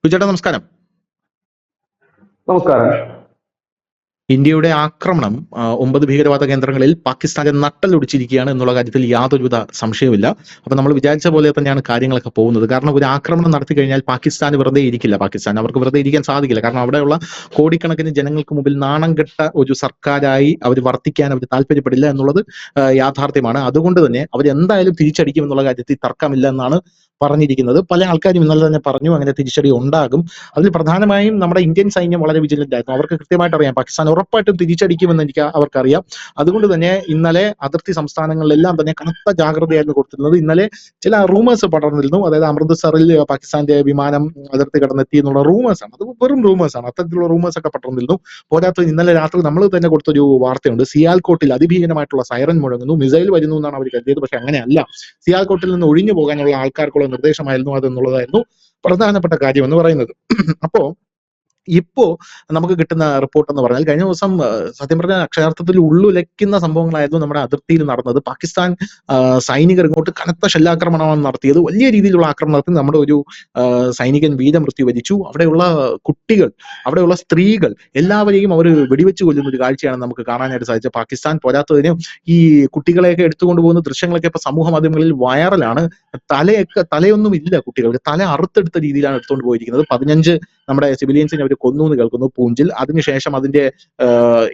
സുചേട്ടാ നമസ്കാരം. നമസ്കാരം. ഇന്ത്യയുടെ ആക്രമണം 9 ഭീകരവാദ കേന്ദ്രങ്ങളിൽ പാകിസ്ഥാന്റെ നട്ടലൊടിച്ചിരിക്കുകയാണ് എന്നുള്ള കാര്യത്തിൽ യാതൊരുവിധ സംശയവുമില്ല. അപ്പൊ നമ്മൾ വിചാരിച്ച പോലെ തന്നെയാണ് കാര്യങ്ങളൊക്കെ പോകുന്നത്. കാരണം ഒരു ആക്രമണം നടത്തി കഴിഞ്ഞാൽ പാകിസ്ഥാൻ വെറുതെ ഇരിക്കില്ല. അവർക്ക് വെറുതെ ഇരിക്കാൻ സാധിക്കില്ല. കാരണം അവിടെയുള്ള കോടിക്കണക്കിന് ജനങ്ങൾക്ക് മുമ്പിൽ നാണം കെട്ട ഒരു സർക്കാരായി അവർ വർത്തിക്കാൻ അവർ താല്പര്യപ്പെടില്ല എന്നുള്ളത് യാഥാർത്ഥ്യമാണ്. അതുകൊണ്ട് തന്നെ അവർ എന്തായാലും തിരിച്ചടിക്കും എന്നുള്ള കാര്യത്തിൽ തർക്കമില്ല എന്നാണ് പറഞ്ഞിരിക്കുന്നത്. പല ആൾക്കാരും ഇന്നലെ തന്നെ പറഞ്ഞു അങ്ങനെ തിരിച്ചടി ഉണ്ടാകും. അതിൽ പ്രധാനമായും നമ്മുടെ ഇന്ത്യൻ സൈന്യം വളരെ വിജിലന്റ് ആയിരുന്നു. അവർക്ക് കൃത്യമായിട്ട് അറിയാം പാകിസ്ഥാൻ ഉറപ്പായിട്ടും തിരിച്ചടിക്കുമെന്ന് അവർക്കറിയാം. അതുകൊണ്ട് തന്നെ ഇന്നലെ അതിർത്തി സംസ്ഥാനങ്ങളിലെല്ലാം തന്നെ കനത്ത ജാഗ്രതയായിരുന്നു കൊടുത്തിരുന്നത്. ഇന്നലെ ചില റൂമേഴ്സ് പടർന്നിരുന്നു. അതായത് അമൃത്സറിൽ പാകിസ്ഥാന്റെ വിമാനം അതിർത്തി കടന്നെത്തി എന്നുള്ള റൂമേഴ്സാണ്. അത് വെറും റൂമേഴ്സാണ്. അത്തരത്തിലുള്ള റൂമേഴ്സ് ഒക്കെ പടർന്നിരുന്നു. പോരാത്തത് ഇന്നലെ രാത്രി നമ്മൾ തന്നെ കൊടുത്തൊരു വാർത്തയുണ്ട്. സിയാൽകോട്ടിൽ അതിഭീകരമായിട്ടുള്ള സൈറൻ മുഴങ്ങുന്നു, മിസൈൽ വരുന്നു എന്നാണ് അവർ കരുതിയത്. പക്ഷെ അങ്ങനെയല്ല. സിയാൽകോട്ടിൽ നിന്ന് ഒഴിഞ്ഞു പോകാനുള്ള ആൾക്കാർക്കുള്ള നിർദ്ദേശമായിരുന്നു അതെന്നുള്ളതായിരുന്നു പ്രധാനപ്പെട്ട കാര്യം എന്ന് പറയുന്നത്. അപ്പോ ഇപ്പോ നമുക്ക് കിട്ടുന്ന റിപ്പോർട്ട് എന്ന് പറഞ്ഞാൽ കഴിഞ്ഞ ദിവസം സത്യം പറഞ്ഞാൽ അക്ഷരാർത്ഥത്തിൽ ഉള്ളുലയ്ക്കുന്ന സംഭവങ്ങളായിരുന്നു നമ്മുടെ അതിർത്തിയിൽ നടന്നത്. പാകിസ്ഥാൻ സൈനികർ ഇങ്ങോട്ട് കനത്ത ഷെല്ലാക്രമണമാണ് നടത്തിയത്. വലിയ രീതിയിലുള്ള ആക്രമണത്തിൽ നമ്മുടെ ഒരു സൈനികൻ വീരമൃത്യു വരിച്ചു. അവിടെയുള്ള കുട്ടികൾ, അവിടെയുള്ള സ്ത്രീകൾ എല്ലാവരെയും അവർ വെടിവെച്ച് കൊല്ലുന്ന ഒരു കാഴ്ചയാണ് നമുക്ക് കാണാനായിട്ട് സാധിച്ചത്. പാകിസ്ഥാൻ പോരാത്തതിന് ഈ കുട്ടികളെയൊക്കെ എടുത്തുകൊണ്ട് പോകുന്ന ദൃശ്യങ്ങളൊക്കെ ഇപ്പൊ സമൂഹ മാധ്യമങ്ങളിൽ വൈറലാണ്. തലയൊന്നും ഇല്ല കുട്ടികൾക്ക്, തല അറുത്തെടുത്ത രീതിയിലാണ് എടുത്തുകൊണ്ട് പോയിരിക്കുന്നത്. 15 നമ്മുടെ സിവിലിയൻസിനെ അവർ കൊന്നു എന്ന് കേൾക്കുന്നു പൂഞ്ചിൽ. അതിനുശേഷം അതിന്റെ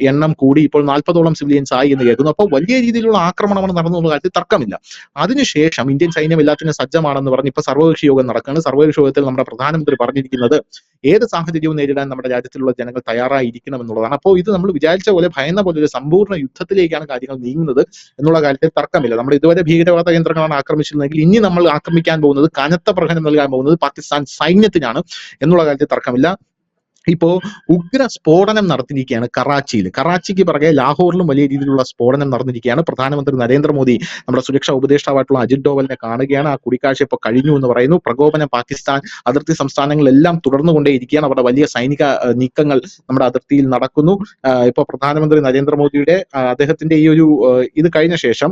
എണ്ണം കൂടി ഇപ്പോൾ 40ഓളം സിവിലിയൻസ് ആയി എന്ന് കേൾക്കുന്നു. അപ്പോൾ വലിയ രീതിയിലുള്ള ആക്രമണമാണ് നടന്നുള്ള കാര്യത്തിൽ തർക്കമില്ല. അതിനുശേഷം ഇന്ത്യൻ സൈന്യം എല്ലാത്തിനും സജ്ജമാണെന്ന് പറഞ്ഞ് ഇപ്പൊ സർവകക്ഷി യോഗം നടക്കുകയാണ്. സർവകക്ഷി യോഗത്തിൽ നമ്മുടെ പ്രധാനമന്ത്രി പറഞ്ഞിരിക്കുന്നത് ഏത് സാഹചര്യവും നേരിടാൻ നമ്മുടെ രാജ്യത്തിലുള്ള ജനങ്ങൾ തയ്യാറായിരിക്കണം എന്നുള്ളതാണ്. അപ്പോൾ ഇത് നമ്മൾ വിചാരിച്ച പോലെ ഭയന്ന പോലെ ഒരു സമ്പൂർണ്ണ യുദ്ധത്തിലേക്കാണ് കാര്യങ്ങൾ നീങ്ങുന്നത് എന്നുള്ള കാര്യത്തിൽ തർക്കമില്ല. നമ്മൾ ഇതുവരെ ഭീകരവാദ കേന്ദ്രങ്ങളാണ് ആക്രമിച്ചിരുന്നെങ്കിൽ ഇനി നമ്മൾ ആക്രമിക്കാൻ പോകുന്നത്, കനത്ത പ്രഹരം നൽകാൻ പോകുന്നത് പാകിസ്ഥാൻ സൈന്യത്തിനാണ് എന്നുള്ള കാര്യത്തിൽ തർക്കമില്ല. ഇപ്പോ ഉഗ്ര സ്ഫോടനം നടത്തിയിരിക്കുകയാണ് കറാച്ചിക്ക് പിറകെ ലാഹോറിലും വലിയ രീതിയിലുള്ള സ്ഫോടനം നടന്നിരിക്കുകയാണ്. പ്രധാനമന്ത്രി നരേന്ദ്രമോദി നമ്മുടെ സുരക്ഷാ ഉപദേഷ്ടാവായിട്ടുള്ള അജിത് ഡോവലിനെ കാണുകയാണ്. ആ കൂടിക്കാഴ്ച ഇപ്പോൾ കഴിഞ്ഞു എന്ന് പറയുന്നു. പ്രകോപനം പാകിസ്ഥാൻ അതിർത്തി സംസ്ഥാനങ്ങളിലെല്ലാം തുടർന്നുകൊണ്ടേയിരിക്കുകയാണ്. അവിടെ വലിയ സൈനിക നീക്കങ്ങൾ നമ്മുടെ അതിർത്തിയിൽ നടക്കുന്നു. ഇപ്പൊ പ്രധാനമന്ത്രി നരേന്ദ്രമോദിയുടെ അദ്ദേഹത്തിന്റെ ഈ ഒരു ഇത് കഴിഞ്ഞ ശേഷം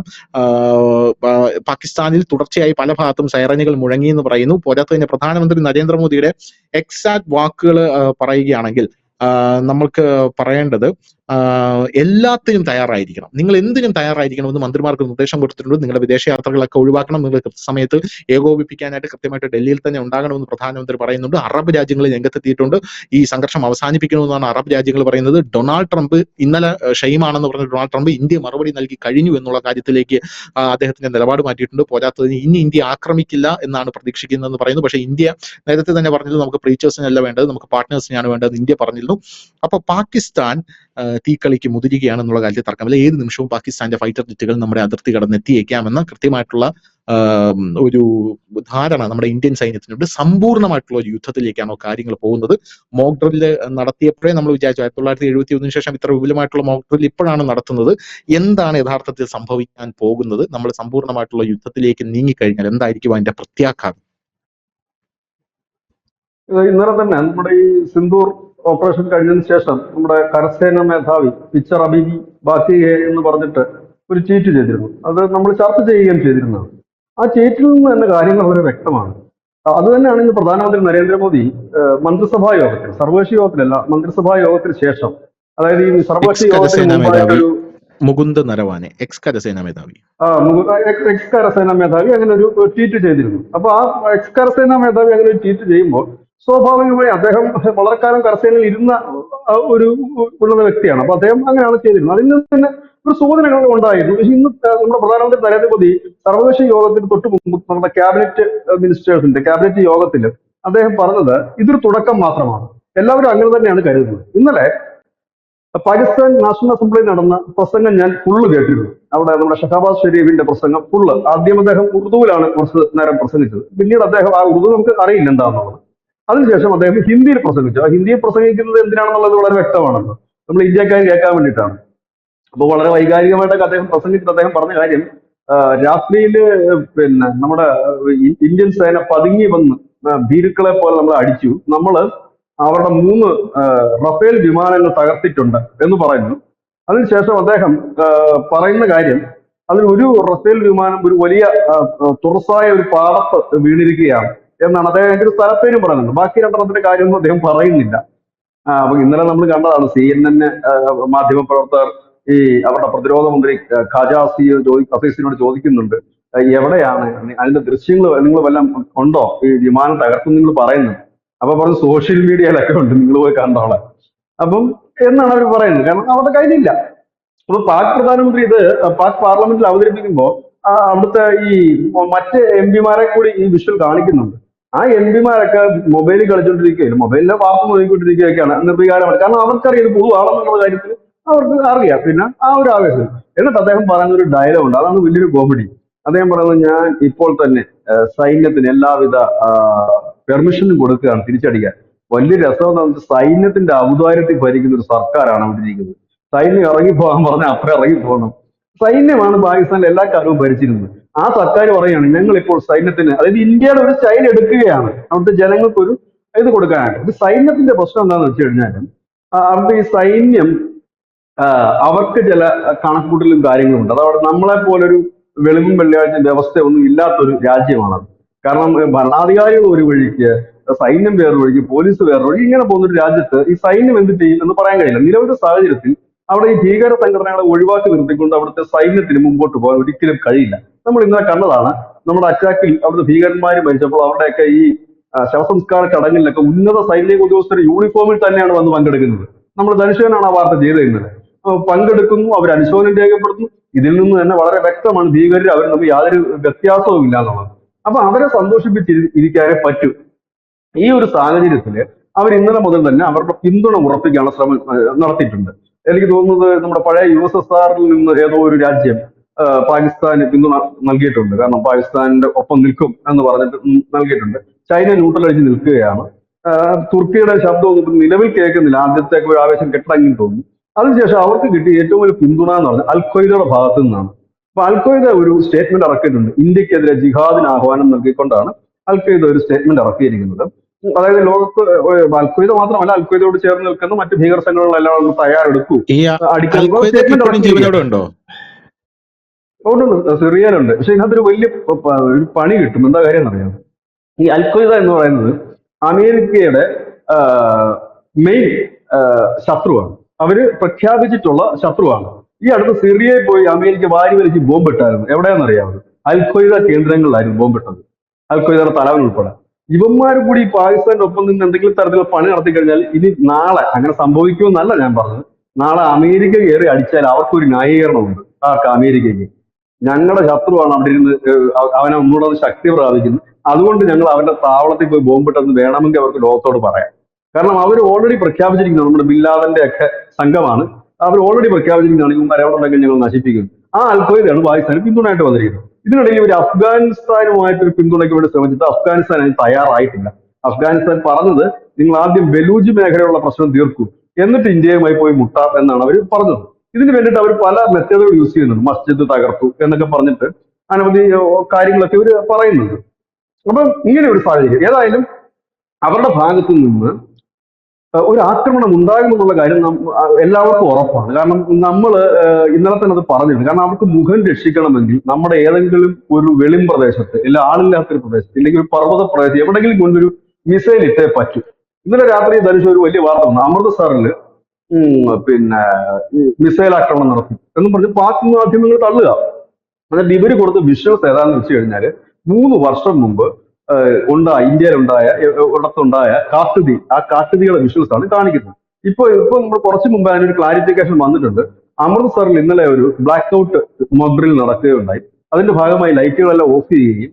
പാകിസ്ഥാനിൽ തുടർച്ചയായി പല ഭാഗത്തും സൈറനുകൾ മുഴങ്ങി എന്ന് പറയുന്നു. പോരാത്തതിന് പ്രധാനമന്ത്രി നരേന്ദ്രമോദിയുടെ എക്സാക്ട് വാക്കുകൾ പറയുകയാണെങ്കിൽ നമ്മൾക്ക് പറയേണ്ടത് എല്ലാത്തിനും തയ്യാറായിരിക്കണം, നിങ്ങൾ എന്തിനും തയ്യാറായിരിക്കണമെന്ന് മന്ത്രിമാർക്ക് നിർദ്ദേശം കൊടുത്തിട്ടുണ്ട്. നിങ്ങളുടെ വിദേശയാത്രകളൊക്കെ ഒഴിവാക്കണം, നിങ്ങൾ കൃത്യസമയത്ത് ഏകോപിപ്പിക്കാനായിട്ട് കൃത്യമായിട്ട് ഡൽഹിയിൽ തന്നെ ഉണ്ടാകണമെന്ന് പ്രധാനമന്ത്രി പറയുന്നുണ്ട്. അറബ് രാജ്യങ്ങൾ രംഗത്തെത്തിയിട്ടുണ്ട്. ഈ സംഘർഷം അവസാനിപ്പിക്കണമെന്നാണ് അറബ് രാജ്യങ്ങൾ പറയുന്നത്. ഡൊണാൾഡ് ട്രംപ് ഇന്നലെ ഷെയ്മാണെന്ന് പറഞ്ഞ ഡൊണാൾഡ് ട്രംപ് ഇന്ത്യ മറുപടി നൽകി കഴിഞ്ഞു എന്നുള്ള കാര്യത്തിലേക്ക് അദ്ദേഹത്തിന്റെ നിലപാട് മാറ്റിയിട്ടുണ്ട്. പോരാത്തതിന് ഇനി ഇന്ത്യ ആക്രമിക്കില്ല എന്നാണ് പ്രതീക്ഷിക്കുന്നതെന്ന് പറയുന്നു. പക്ഷേ ഇന്ത്യ നേരത്തെ തന്നെ പറഞ്ഞത് നമുക്ക് പ്രീച്ചേഴ്സിനല്ല വേണ്ടത്, നമുക്ക് പാർട്ട്നേഴ്സിനെയാണ് വേണ്ടത് ഇന്ത്യ പറഞ്ഞിരുന്നു. അപ്പൊ പാകിസ്ഥാൻ തീക്കളിക്ക് മുതിരുകയാണെന്നുള്ള കാര്യത്തിൽ തർക്കമില്ല. ഏത് നിമിഷവും പാകിസ്ഥാന്റെ ഫൈറ്റർ ജെറ്റുകൾ നമ്മുടെ അതിർത്തി കടന്നെത്തിയേക്കാമെന്ന കൃത്യമായിട്ടുള്ള ഒരു ധാരണ നമ്മുടെ ഇന്ത്യൻ സൈന്യത്തിനുണ്ട്. സമ്പൂർണ്ണമായിട്ടുള്ള ഒരു യുദ്ധത്തിലേക്കാണോ കാര്യങ്ങൾ പോകുന്നത്? മോക്ക് ഡ്രില്ല് നടത്തിയപ്പോഴേ നമ്മൾ വിചാരിച്ചു 1971 ശേഷം ഇത്ര വിപുലമായിട്ടുള്ള മോക്ക് ഡ്രിൽ ഇപ്പോഴാണ് നടത്തുന്നത്. എന്താണ് യഥാർത്ഥത്തിൽ സംഭവിക്കാൻ പോകുന്നത്? നമ്മൾ സമ്പൂർണ്ണമായിട്ടുള്ള യുദ്ധത്തിലേക്ക് നീങ്ങിക്കഴിഞ്ഞാൽ എന്തായിരിക്കും അതിന്റെ പ്രത്യാഘാതം? ഇന്നലെ തന്നെ നമ്മുടെ ഈ സിന്ദൂർ ഓപ്പറേഷൻ കഴിഞ്ഞതിന് ശേഷം നമ്മുടെ കരസേന മേധാവി പിക്ചർ അബിബി ബാക്കിയെ എന്ന് പറഞ്ഞിട്ട് ഒരു ട്വീറ്റ് ചെയ്തിരുന്നു. അത് നമ്മൾ ചർച്ച ചെയ്യുകയും ചെയ്തിരുന്നത്. ആ ട്വീറ്റിൽ നിന്ന് തന്നെ കാര്യങ്ങൾ വളരെ വ്യക്തമാണ്. അത് തന്നെയാണ് ഇന്ന് പ്രധാനമന്ത്രി നരേന്ദ്രമോദി മന്ത്രിസഭാ യോഗത്തിൽ, സർവകക്ഷി യോഗത്തിലല്ല, മന്ത്രിസഭാ യോഗത്തിന് ശേഷം, അതായത് ഈ സർവകക്ഷി യോഗത്തിന് മുമ്പായിട്ടൊരു മുകുന്ദ് നരവാനെ എക്സ് കരസേനാ മേധാവി അങ്ങനെ ഒരു ട്വീറ്റ് ചെയ്തിരുന്നു. അപ്പൊ ആ എക്സ് കരസേനാ മേധാവി അങ്ങനെ ഒരു ട്വീറ്റ് ചെയ്യുമ്പോൾ സ്വാഭാവികമായി അദ്ദേഹം വളരെ കാലം കരസേനയിൽ ഇരുന്ന ഒരു ഉള്ള വ്യക്തിയാണ്. അപ്പൊ അദ്ദേഹം അങ്ങനെയാണ് ചെയ്തിരുന്നത്. അതിൽ നിന്ന് തന്നെ ഒരു സൂചനകൾ ഉണ്ടായിരുന്നു. ഇന്ന് നമ്മുടെ പ്രധാനമന്ത്രി നരേന്ദ്രമോദി സർവകക്ഷി യോഗത്തിന് തൊട്ട് മുമ്പ് നമ്മുടെ ക്യാബിനറ്റ് യോഗത്തിൽ അദ്ദേഹം പറഞ്ഞത് ഇതൊരു തുടക്കം മാത്രമാണ്, എല്ലാവരും അങ്ങനെ തന്നെയാണ് കരുതുന്നത്. ഇന്നലെ പാകിസ്ഥാൻ നാഷണൽ അസംബ്ലിയിൽ നടന്ന പ്രസംഗം ഞാൻ ഫുള്ള് കേട്ടിരുന്നു. അവിടെ നമ്മുടെ ഷഹബാസ് ഷെരീഫിന്റെ പ്രസംഗം ഫുള്ള്. ആദ്യം അദ്ദേഹം ഉറുദുവിലാണ് കുറച്ച് നേരം പ്രസംഗിച്ചത്. പിന്നീട് അദ്ദേഹം ആ ഉറുദു നമുക്ക് അറിയില്ല എന്താണെന്നുള്ളത്. അതിനുശേഷം അദ്ദേഹം ഹിന്ദിയിൽ പ്രസംഗിച്ചു. ആ ഹിന്ദിയിൽ പ്രസംഗിക്കുന്നത് എന്തിനാണെന്നുള്ളത് വളരെ വ്യക്തമാണല്ലോ, നമ്മൾ ഇന്ത്യക്കാർ കേൾക്കാൻ വേണ്ടിയിട്ടാണ്. അപ്പോൾ വളരെ വൈകാരികമായിട്ടൊക്കെ അദ്ദേഹം പ്രസംഗിച്ചിട്ട് അദ്ദേഹം പറഞ്ഞ കാര്യം, രാത്രിയില് നമ്മുടെ ഇന്ത്യൻ സേന പതുങ്ങി വന്ന് ഭീരുക്കളെ പോലെ നമ്മൾ അടിച്ചു, നമ്മള് അവരുടെ 3 റഫേൽ വിമാനങ്ങൾ തകർത്തിട്ടുണ്ട് എന്ന് പറയുന്നു. അതിനുശേഷം അദ്ദേഹം പറയുന്ന കാര്യം, അതിൽ ഒരു റഫേൽ വിമാനം ഒരു വലിയ തുറസായ ഒരു പാടത്ത് വീണിരിക്കുകയാണ് എന്നാണ് അദ്ദേഹം എൻ്റെ ഒരു സ്ഥലപ്പേരും പറയുന്നുണ്ട്. ബാക്കി രണ്ടെണ്ണത്തിന്റെ കാര്യമൊന്നും അദ്ദേഹം പറയുന്നില്ല. അപ്പൊ ഇന്നലെ നമ്മൾ കണ്ടതാണ് CNN മാധ്യമപ്രവർത്തകർ ഈ അവരുടെ പ്രതിരോധ മന്ത്രി ഖാജ അസീസിനോട് ചോദിക്കുന്നുണ്ട്, എവിടെയാണ് അതിന്റെ ദൃശ്യങ്ങൾ നിങ്ങൾ വല്ലതും ഉണ്ടോ, ഈ വിമാനം തകർക്കും നിങ്ങൾ പറയുന്നത്. അപ്പൊ പറഞ്ഞു സോഷ്യൽ മീഡിയയിലൊക്കെ ഉണ്ട്, നിങ്ങൾ പോയി കണ്ടോളെ. അപ്പം എന്നാണ് അവർ പറയുന്നത്, കാരണം അവരുടെ കയ്യിലില്ല. അപ്പൊ പാക് പ്രധാനമന്ത്രി ഇത് പാക് പാർലമെന്റിൽ അവതരിപ്പിക്കുമ്പോൾ അവിടുത്തെ ഈ മറ്റ് MP മാരെ കൂടി ഈ വിഷ്വൽ കാണിക്കുന്നുണ്ട്. ആ MP മാരൊക്കെ മൊബൈലിൽ കളിച്ചോണ്ടിരിക്കുകയും മൊബൈലിലെ വാർത്ത നോക്കിക്കൊണ്ടിരിക്കുകയൊക്കെയാണ് നിർവികാരമാണ്. കാരണം അവർക്കറിയാം ഇത് പൊതുവാണെന്നുള്ള കാര്യത്തിൽ അവർക്ക് അറിയാം. പിന്നെ ആ ഒരു ആവേശം. എന്നിട്ട് അദ്ദേഹം പറയുന്ന ഒരു ഡയലോഗ് ഉണ്ട്, അതാണ് വലിയൊരു കോമഡി. അദ്ദേഹം പറയുന്നത്, ഞാൻ ഇപ്പോൾ തന്നെ സൈന്യത്തിന് എല്ലാവിധ പെർമിഷനും കൊടുക്കുകയാണ് തിരിച്ചടിക്കാൻ. വലിയ രസം എന്താണെന്ന് വെച്ചാൽ സൈന്യത്തിന്റെ ഔദാര്യത്തിൽ ഭരിക്കുന്ന ഒരു സർക്കാരാണ് അവിടെ ഇരിക്കുന്നത്. സൈന്യം ഇറങ്ങിപ്പോകാൻ പറഞ്ഞാൽ അപ്പുറം ഇറങ്ങിപ്പോകണം. സൈന്യമാണ് പാകിസ്ഥാനിൽ എല്ലാ കാലവും ഭരിച്ചിരുന്നത്. ആ സർക്കാർ പറയുകയാണ് ഞങ്ങൾ ഇപ്പോൾ സൈന്യത്തിന്, അതായത് ഇന്ത്യയുടെ ഒരു സ്റ്റൈൽ എടുക്കുകയാണ് അവിടുത്തെ ജനങ്ങൾക്ക് ഒരു ഇത് കൊടുക്കാനായിട്ട്. ഇത് സൈന്യത്തിന്റെ പ്രശ്നം എന്താണെന്ന് വെച്ച് കഴിഞ്ഞാൽ അവിടുത്തെ ഈ സൈന്യം അവർക്ക് ചില കണക്കൂട്ടലും കാര്യങ്ങളും ഉണ്ട്. അതവിടെ നമ്മളെ പോലൊരു വെളിവും വെള്ളിയാഴ്ച വ്യവസ്ഥയൊന്നും ഇല്ലാത്തൊരു രാജ്യമാണത്. കാരണം ഭരണാധികാരികൾ ഒരു വഴിക്ക്, സൈന്യം വേറൊരു വഴിക്ക്, പോലീസ് വേറൊരു വഴി, ഇങ്ങനെ പോകുന്ന ഒരു രാജ്യത്ത് ഈ സൈന്യം എന്ത് ചെയ്യും എന്ന് പറയാൻ കഴിയില്ല. നിലവിലെ സാഹചര്യത്തിൽ അവിടെ ഈ ഭീകര സംഘടനകളെ ഒഴിവാക്കി നിർത്തിക്കൊണ്ട് അവിടുത്തെ സൈന്യത്തിന് മുമ്പോട്ട് പോകാൻ ഒരിക്കലും കഴിയില്ല. നമ്മൾ ഇന്നലെ കണ്ടതാണ്, നമ്മുടെ അറ്റാക്കിൽ അവിടുത്തെ ഭീകരന്മാർ മരിച്ചപ്പോൾ അവിടെയൊക്കെ ഈ ശവസംസ്കാര ചടങ്ങിലൊക്കെ ഉന്നത സൈനിക ഉദ്യോഗസ്ഥർ യൂണിഫോമിൽ തന്നെയാണ് വന്ന് പങ്കെടുക്കുന്നത്. നമ്മൾ ധനുഷനാണ് ആ വാർത്ത ചെയ്തത് ഇന്നലെ. പങ്കെടുക്കുന്നു, അവർ അനുശോചനം രേഖപ്പെടുത്തുന്നു. ഇതിൽ നിന്ന് തന്നെ വളരെ വ്യക്തമാണ് ഭീകരർ അവർ നമുക്ക് യാതൊരു വ്യത്യാസവും ഇല്ല എന്നുള്ളത്. അപ്പൊ അവരെ സന്തോഷിപ്പിച്ചിരിക്കാനേ പറ്റൂ. ഈ ഒരു സാഹചര്യത്തിൽ അവർ ഇന്നലെ മുതൽ തന്നെ അവരുടെ പിന്തുണ ഉറപ്പിക്കാനുള്ള ശ്രമം നടത്തിയിട്ടുണ്ട്. എനിക്ക് തോന്നുന്നത് നമ്മുടെ പഴയ USSRൽ നിന്ന് ഏതോ ഒരു രാജ്യം പാകിസ്ഥാന് പിന്തുണ നൽകിയിട്ടുണ്ട്. കാരണം പാകിസ്ഥാനിന്റെ ഒപ്പം നിൽക്കും എന്ന് പറഞ്ഞിട്ട് നൽകിയിട്ടുണ്ട്. ചൈന ന്യൂട്രൽ അടിച്ച് നിൽക്കുകയാണ്. തുർക്കിയുടെ ശബ്ദമൊന്നും ഇപ്പം നിലവിൽ കേൾക്കുന്നില്ല. ആദ്യത്തേക്ക് ഒരു ആവേശം കെട്ടടങ്ങി തോന്നുന്നു. അതിനുശേഷം അവർക്ക് കിട്ടിയ ഏറ്റവും വലിയ പിന്തുണ എന്ന് പറഞ്ഞാൽ അൽ-ഖ്വയ്ദയുടെ ഭാഗത്തു നിന്നാണ്. അപ്പൊ അൽ-ഖ്വയ്ദ ഒരു സ്റ്റേറ്റ്മെന്റ് ഇറക്കിയിട്ടുണ്ട്. ഇന്ത്യക്കെതിരെ ജിഹാദിന് ആഹ്വാനം നൽകിക്കൊണ്ടാണ് അൽ-ഖ്വയ്ദ ഒരു സ്റ്റേറ്റ്മെന്റ് ഇറക്കിയിരിക്കുന്നത്. അതായത് ലോകത്ത് അൽ-ഖ്വയ്ദ മാത്രമല്ല, അൽ-ഖ്വയ്ദയോട് ചേർന്ന് നിൽക്കുന്ന മറ്റ് ഭീകര സംഘടനകളെല്ലാം തയ്യാറെടുക്കൂ ഈ അടിക്കാൻ അൽ-ഖ്വയ്ദ സ്റ്റേറ്റ്മെന്റ് ഇപ്പോഴും ജീവനോടെ ഇറക്കിയിരിക്കുകയാണ്. ഉണ്ടോ? അതുകൊണ്ട് സിറിയയിലുണ്ട്. പക്ഷെ ഇതിനകത്തൊരു വലിയ ഒരു പണി കിട്ടും. എന്താ കാര്യം എന്നറിയാം, ഈ അൽ-ഖ്വയ്ദ എന്ന് പറയുന്നത് അമേരിക്കയുടെ മെയിൻ ശത്രുവാണ്. അവര് പ്രഖ്യാപിച്ചിട്ടുള്ള ശത്രുവാണ്. ഈ അടുത്ത് സിറിയയിൽ പോയി അമേരിക്ക വാരി വലിച്ച് ബോംബിട്ടായിരുന്നു. എവിടെയാണെന്നറിയാമത്? അൽ-ഖ്വയ്ദ കേന്ദ്രങ്ങളിലായിരുന്നു ബോംബിട്ടത്, അൽ-ഖ്വയ്ദയുടെ തലവൻ ഉൾപ്പെടെ. ഇവന്മാർ കൂടി ഈ പാകിസ്ഥാന്റെ ഒപ്പം നിന്ന് എന്തെങ്കിലും തരത്തിലുള്ള പണി നടത്തി കഴിഞ്ഞാൽ ഇനി നാളെ അങ്ങനെ സംഭവിക്കുമെന്നല്ല ഞാൻ പറഞ്ഞത്, നാളെ അമേരിക്ക കയറി അടിച്ചാൽ അവർക്കൊരു ന്യായീകരണമുണ്ട്. ആർക്ക്? അമേരിക്കയ്ക്ക്. ഞങ്ങളുടെ ശത്രുവാണ് അവിടെ ഇരുന്ന് അവനെ ഒന്നുകൂടെ ശക്തി പ്രാപിക്കുന്നു, അതുകൊണ്ട് ഞങ്ങൾ അവന്റെ താവളത്തിൽ പോയി ബോംബിട്ടെന്ന് വേണമെങ്കിൽ അവർക്ക് ലോകത്തോട് പറയാം. കാരണം അവർ ഓൾറെഡി പ്രഖ്യാപിച്ചിരിക്കുന്നത് നമ്മുടെ ബില്ലാദന്റെ ഒക്കെ സംഘമാണ്. അവർ ഓൾറെഡി പ്രഖ്യാപിച്ചിരിക്കുന്നതാണ് ഇവന്മാർ എവിടെ ഉണ്ടെങ്കിൽ ഞങ്ങൾ നശിപ്പിക്കും. ആ അൽ-ഖ്വയ്ദയാണ് പാകിസ്ഥാന് പിന്തുണയായിട്ട് വന്നിരിക്കുന്നത്. ഇതിനിടയിൽ ഇവർ അഫ്ഗാനിസ്ഥാനുമായിട്ട് ഒരു പിന്തുണയ്ക്ക് വേണ്ടി ശ്രമിച്ചിട്ട് അഫ്ഗാനിസ്ഥാൻ അതിന് തയ്യാറായിട്ടില്ല. അഫ്ഗാനിസ്ഥാൻ പറഞ്ഞത് നിങ്ങൾ ആദ്യം ബലൂജ് മേഖലയുള്ള പ്രശ്നം തീർക്കൂ, എന്നിട്ട് ഇന്ത്യയുമായി പോയി മുട്ടാം എന്നാണ് അവർ പറഞ്ഞത്. ഇതിന് വേണ്ടിയിട്ട് അവർ പല മെത്തേഡുകൾ യൂസ് ചെയ്യുന്നുണ്ട്. മസ്ജിദ് തകർത്തു എന്നൊക്കെ പറഞ്ഞിട്ട് അനവധി കാര്യങ്ങളൊക്കെ ഇവർ പറയുന്നുണ്ട്. അപ്പം ഇങ്ങനെ ഒരു സാഹചര്യം ഏതായാലും അവരുടെ ഭാഗത്തു നിന്ന് ഒരു ആക്രമണം ഉണ്ടാകുമെന്നുള്ള കാര്യം എല്ലാവർക്കും ഉറപ്പാണ്. കാരണം നമ്മൾ ഇന്നലെ തന്നെ അത് പറഞ്ഞിട്ടുണ്ട്. കാരണം അവർക്ക് മുഖം രക്ഷിക്കണമെങ്കിൽ നമ്മുടെ ഏതെങ്കിലും ഒരു വെളിം പ്രദേശത്ത്, ഇല്ല ആളില്ലാത്തൊരു പ്രദേശത്ത്, ഇല്ലെങ്കിൽ ഒരു പർവ്വത പ്രദേശത്ത് എവിടെയെങ്കിലും കൊണ്ടൊരു മിസൈൽ ഇട്ടേ പറ്റൂ. ഇന്നലെ രാത്രി ധനുഷ് ഒരു വലിയ വാർത്ത വന്നു, അമൃത്സറിൽ പിന്നെ മിസൈൽ ആക്രമണം നടത്തി എന്നും പറഞ്ഞ് പാക് മാധ്യമങ്ങൾ തള്ളുക. എന്നിട്ട് ഇവര് കൊടുത്ത വിഷ്വൽസ് ഏതാണെന്ന് വെച്ച് കഴിഞ്ഞാൽ 3 വർഷം മുമ്പ് ഇന്ത്യയിലുണ്ടായ ഇടത്തുണ്ടായ കാട്ടുതീ, ആ കാട്ടുതീയുടെ വിഷ്വൽസ് ആണ് കാണിക്കുന്നത്. ഇപ്പൊ നമ്മൾ കുറച്ച് മുമ്പ് അതിനൊരു ക്ലാരിഫിക്കേഷൻ വന്നിട്ടുണ്ട്. അമൃത്സറിൽ ഇന്നലെ ഒരു ബ്ലാക്ക് ഔട്ട് മൊബ്രിൽ നടക്കുകയുണ്ടായി. അതിന്റെ ഭാഗമായി ലൈറ്റുകളെല്ലാം ഓഫ് ചെയ്യുകയും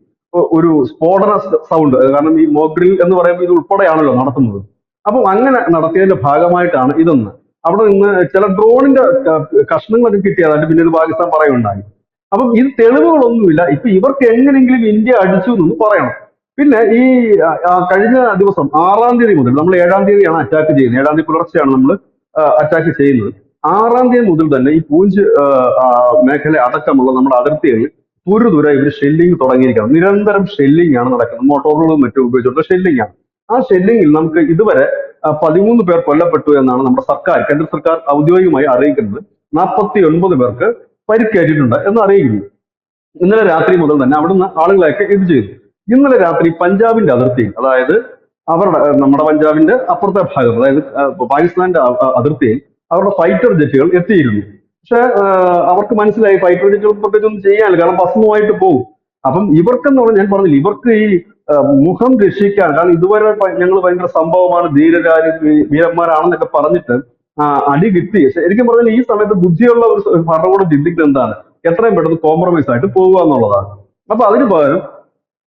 ഒരു സ്ഫോടന സൗണ്ട്, കാരണം ഈ മോഗ്രിൽ എന്ന് പറയുമ്പോൾ ഇത് ഉൾപ്പെടെയാണല്ലോ നടത്തുന്നത്. അപ്പം അങ്ങനെ നടത്തിയതിന്റെ ഭാഗമായിട്ടാണ് ഇതൊന്ന്. അവിടെ നിന്ന് ചില ഡ്രോണിന്റെ കഷ്ണങ്ങളൊക്കെ കിട്ടിയതായിട്ട് പിന്നീട് പാകിസ്ഥാൻ പറയുണ്ടായി. അപ്പം ഇത് തെളിവുകളൊന്നുമില്ല. ഇപ്പൊ ഇവർക്ക് എങ്ങനെയെങ്കിലും ഇന്ത്യ അടിച്ചു എന്ന് പറയണം. പിന്നെ ഈ കഴിഞ്ഞ ദിവസം 6-ാം തീയതി മുതൽ, നമ്മൾ 7-ാം തീയതിയാണ് അറ്റാക്ക് ചെയ്യുന്നത്, 7-ാം തീയതി പുലർച്ചെയാണ് നമ്മൾ അറ്റാക്ക് ചെയ്യുന്നത്. 6-ാം തീയതി മുതൽ തന്നെ ഈ പൂഞ്ച് മേഖല അടക്കമുള്ള നമ്മുടെ അതിർത്തികളിൽ തുരുതുര ഇവർ ഷെല്ലിങ് തുടങ്ങിയിരിക്കണം. നിരന്തരം ഷെല്ലിംഗ് ആണ് നടക്കുന്നത്. മോട്ടോറുകളും മറ്റും ഉപയോഗിച്ചുള്ള ഷെല്ലിംഗ് ആണ്. ആ ഷെല്ലിങ്ങിൽ നമുക്ക് ഇതുവരെ 13 പേർ കൊല്ലപ്പെട്ടു എന്നാണ് നമ്മുടെ സർക്കാർ, കേന്ദ്ര സർക്കാർ ഔദ്യോഗികമായി അറിയിക്കുന്നത്. 49 പേർക്ക് പരിക്കേറ്റിട്ടുണ്ട് എന്ന് അറിയിക്കുന്നു. ഇന്നലെ രാത്രി മുതൽ തന്നെ അവിടുന്ന് ആളുകളെയൊക്കെ ഇത് ചെയ്തു. ഇന്നലെ രാത്രി പഞ്ചാബിന്റെ അതിർത്തിയിൽ, അതായത് നമ്മുടെ പഞ്ചാബിന്റെ അപ്പുറത്തെ ഭാഗം, അതായത് പാകിസ്ഥാന്റെ അതിർത്തിയിൽ അവരുടെ ഫൈറ്റർ ജെറ്റുകൾ എത്തിയിരുന്നു. പക്ഷെ അവർക്ക് മനസ്സിലായി ഫൈറ്റർ ജെറ്റുകൾ പ്രത്യേകിച്ച് ഒന്നും ചെയ്യാനില്ല, കാരണം ഭസ്മമായിട്ട് പോകും. അപ്പം ഇവർക്കെന്ന് പറഞ്ഞാൽ, ഞാൻ പറഞ്ഞില്ല, ഇവർക്ക് ഈ മുഖം രക്ഷിക്കാൻ, കാരണം ഇതുവരെ ഞങ്ങൾ ഭയങ്കര സംഭവമാണ്, വീരന്മാരാണെന്നൊക്കെ പറഞ്ഞിട്ട് അടി കിട്ടി. ശരിക്കും പറഞ്ഞാൽ ഈ സമയത്ത് ബുദ്ധിയുള്ള ഒരു ഭരണകൂടം ചിന്തിക്കുന്നത് എന്താണ്? എത്രയും പെട്ടെന്ന് കോംപ്രമൈസ് ആയിട്ട് പോകുക എന്നുള്ളതാണ്. അപ്പൊ അതിന് പകരം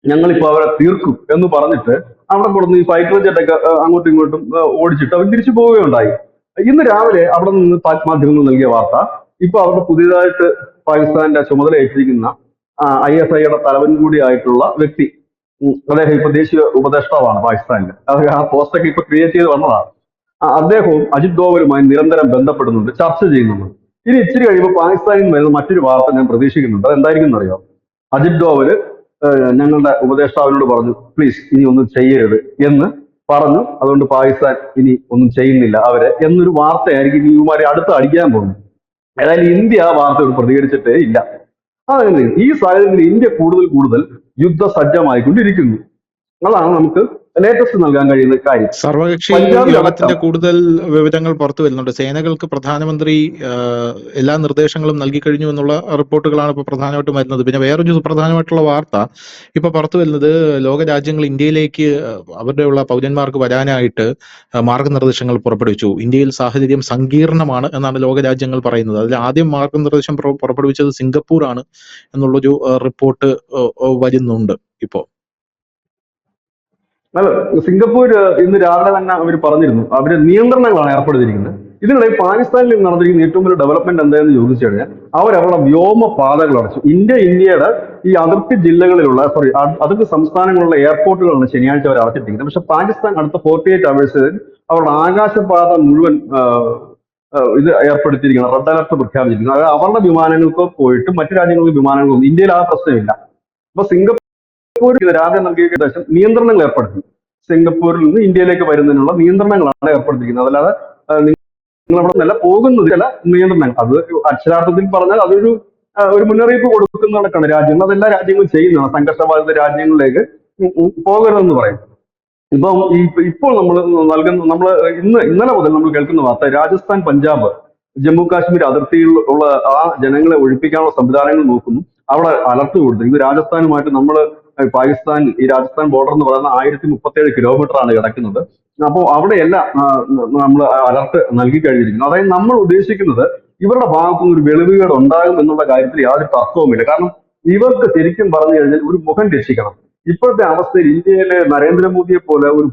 ഞങ്ങളിപ്പോ അവരെ തീർക്കും എന്ന് പറഞ്ഞിട്ട് അവിടെ കൊടുന്ന് ഈ ഫൈറ്റർ ജെറ്റൊക്കെ അങ്ങോട്ടും ഇങ്ങോട്ടും ഓടിച്ചിട്ട് അവർ തിരിച്ചു പോവുകയുണ്ടായി. ഇന്ന് രാവിലെ അവിടെ നിന്ന് പാക് മാധ്യമങ്ങൾ നൽകിയ വാർത്ത, ഇപ്പൊ അവരുടെ പുതിയതായിട്ട് പാകിസ്ഥാന്റെ ചുമതല ഏറ്റിരിക്കുന്ന ISIയുടെ തലവൻ കൂടിയായിട്ടുള്ള വ്യക്തി, അദ്ദേഹം ഇപ്പൊ ദേശീയ ഉപദേഷ്ടാവാണ് പാകിസ്ഥാനിൽ. അത് ആ പോസ്റ്റൊക്കെ ഇപ്പൊ ക്രിയേറ്റ് ചെയ്ത് വന്നതാണ്. അദ്ദേഹവും അജിത് ഡോവലുമായി നിരന്തരം ബന്ധപ്പെടുന്നുണ്ട്, ചർച്ച ചെയ്യുന്നുണ്ട്. ഇനി ഇച്ചിരി കഴിയുമ്പോൾ പാകിസ്ഥാനിൽ നിന്ന് വരുന്ന മറ്റൊരു വാർത്ത ഞാൻ പ്രതീക്ഷിക്കുന്നുണ്ട്. അതെന്തായിരിക്കും അറിയോ? അജിത് ഡോവല് ഞങ്ങളുടെ ഉപദേഷ്ടാവിനോട് പറഞ്ഞു, പ്ലീസ് ഇനി ഒന്നും ചെയ്യരുത് എന്ന് പറഞ്ഞു. അതുകൊണ്ട് പാകിസ്ഥാൻ ഇനി ഒന്നും ചെയ്യുന്നില്ല അവരെ എന്നൊരു വാർത്തയായിരിക്കും ഇവന്മാരെ അടുത്ത് അടിക്കാൻ പോകുന്നത്. ഏതായാലും ഇന്ത്യ ആ വാർത്തയോട് പ്രതികരിച്ചിട്ടേ ഇല്ല. അതങ്ങനെ ഈ സാഹചര്യത്തിൽ ഇന്ത്യ കൂടുതൽ കൂടുതൽ യുദ്ധസജ്ജമായിക്കൊണ്ടിരിക്കുന്നു. അതാണ് നമുക്ക് ലേറ്റസ്റ്റ് നൽകാൻ കഴിയുന്ന കാര്യം. സർവകക്ഷി പഞ്ചാബിലടക്കം യോഗത്തിന്റെ കൂടുതൽ വിവരങ്ങൾ പുറത്തു വരുന്നുണ്ട്. സേനകൾക്ക് പ്രധാനമന്ത്രി എല്ലാ നിർദ്ദേശങ്ങളും നൽകി കഴിഞ്ഞു എന്നുള്ള റിപ്പോർട്ടുകളാണ് ഇപ്പോൾ പ്രധാനമായിട്ടും വരുന്നത്. പിന്നെ വേറൊരു സുപ്രധാനമായിട്ടുള്ള വാർത്ത ഇപ്പൊ പുറത്തു വരുന്നത്, ലോകരാജ്യങ്ങൾ ഇന്ത്യയിലേക്ക് അവരുടെയുള്ള പൗരന്മാർക്ക് വരാനായിട്ട് മാർഗനിർദ്ദേശങ്ങൾ പുറപ്പെടുവിച്ചു. ഇന്ത്യയിൽ സാഹചര്യം സങ്കീർണമാണ് എന്നാണ് ലോകരാജ്യങ്ങൾ പറയുന്നത്. അതിൽ ആദ്യം മാർഗനിർദ്ദേശം പുറപ്പെടുവിച്ചത് സിംഗപ്പൂർ ആണ് എന്നുള്ളൊരു റിപ്പോർട്ട് വരുന്നുണ്ട് ഇപ്പോ. അല്ല, സിംഗപ്പൂർ ഇന്ന് രാവിലെ തന്നെ അവർ പറഞ്ഞിരുന്നു, അവര് നിയന്ത്രണങ്ങളാണ് ഏർപ്പെടുത്തിയിരിക്കുന്നത്. ഇതിനിടയിൽ പാകിസ്ഥാനിൽ നടന്നിരിക്കുന്ന ഏറ്റവും വലിയ ഡെവലപ്മെന്റ് എന്താണെന്ന് ചോദിച്ചു കഴിഞ്ഞാൽ, അവരവരുടെ വ്യോമപാതകൾ അടച്ചു. ഇന്ത്യയുടെ ഈ അതിർത്തി ജില്ലകളിലുള്ള അതിർത്തി സംസ്ഥാനങ്ങളിലുള്ള എയർപോർട്ടുകളാണ് ശനിയാഴ്ച അവർ അടച്ചിട്ടിരിക്കുന്നത്. പക്ഷെ പാകിസ്ഥാൻ അടുത്ത 48 അവേഴ്സ് അവരുടെ ആകാശപാത മുഴുവൻ ഇത് ഏർപ്പെടുത്തിയിരിക്കുന്നത്, റെഡ് അലർട്ട് പ്രഖ്യാപിച്ചിരിക്കുന്നത്. അതായത് അവരുടെ വിമാനങ്ങൾക്ക് പോയിട്ട് മറ്റു രാജ്യങ്ങൾക്ക് വിമാനങ്ങളൊന്നും, ഇന്ത്യയിൽ ആ പ്രശ്നമില്ല. അപ്പൊ സിംഗപ്പൂർ രാജ്യം നൽകിയ നിർദ്ദേശം നിയന്ത്രണങ്ങൾ ഏർപ്പെടുത്തി. സിംഗപ്പൂരിൽ നിന്ന് ഇന്ത്യയിലേക്ക് വരുന്നതിനുള്ള നിയന്ത്രണങ്ങളാണ് ഏർപ്പെടുത്തിയിരിക്കുന്നത്. അല്ലാതെ നിങ്ങൾ അവിടെ നിന്നല്ല പോകുന്നത്, ചില നിയന്ത്രണങ്ങൾ. അത് അക്ഷരാർത്ഥത്തിൽ പറഞ്ഞാൽ അതൊരു മുന്നറിയിപ്പ് കൊടുക്കുന്ന കണക്കാണ്. രാജ്യങ്ങൾ അതെല്ലാ രാജ്യങ്ങളും ചെയ്യുന്നതാണ്. സംഘർഷബാധിത രാജ്യങ്ങളിലേക്ക് പോകരുതെന്ന് പറയും. ഇപ്പം ഇപ്പോൾ നമ്മൾ ഇന്നലെ മുതൽ നമ്മൾ കേൾക്കുന്ന വാർത്ത, രാജസ്ഥാൻ, പഞ്ചാബ്, ജമ്മു കാശ്മീർ അതിർത്തിയിൽ ഉള്ള ആ ജനങ്ങളെ ഒഴിപ്പിക്കാനുള്ള സംവിധാനങ്ങൾ നോക്കുന്നു. അവിടെ അലർട്ട് കൊടുത്തിരിക്കുന്നു. രാജസ്ഥാനുമായിട്ട് പാകിസ്ഥാൻ, ഈ രാജസ്ഥാൻ ബോർഡർ എന്ന് പറയുന്ന 1037 കിലോമീറ്റർ ആണ് കിടക്കുന്നത്. അപ്പോൾ അവിടെയെല്ലാം നമ്മൾ അലർട്ട് നൽകി കഴിഞ്ഞിരിക്കുന്നു. അതായത് നമ്മൾ ഉദ്ദേശിക്കുന്നത് ഇവരുടെ ഭാഗത്തുനിന്ന് ഒരു വെളിവുകേട് ഉണ്ടാകും എന്നുള്ള കാര്യത്തിൽ യാതൊരു തർക്കവുമില്ല. കാരണം ഇവർക്ക് ശരിക്കും പറഞ്ഞു കഴിഞ്ഞാൽ ഒരു മുഖം രക്ഷിക്കണം. ഇപ്പോഴത്തെ അവസ്ഥയിൽ ഇന്ത്യയിലെ നരേന്ദ്രമോദിയെ പോലെ ഒരു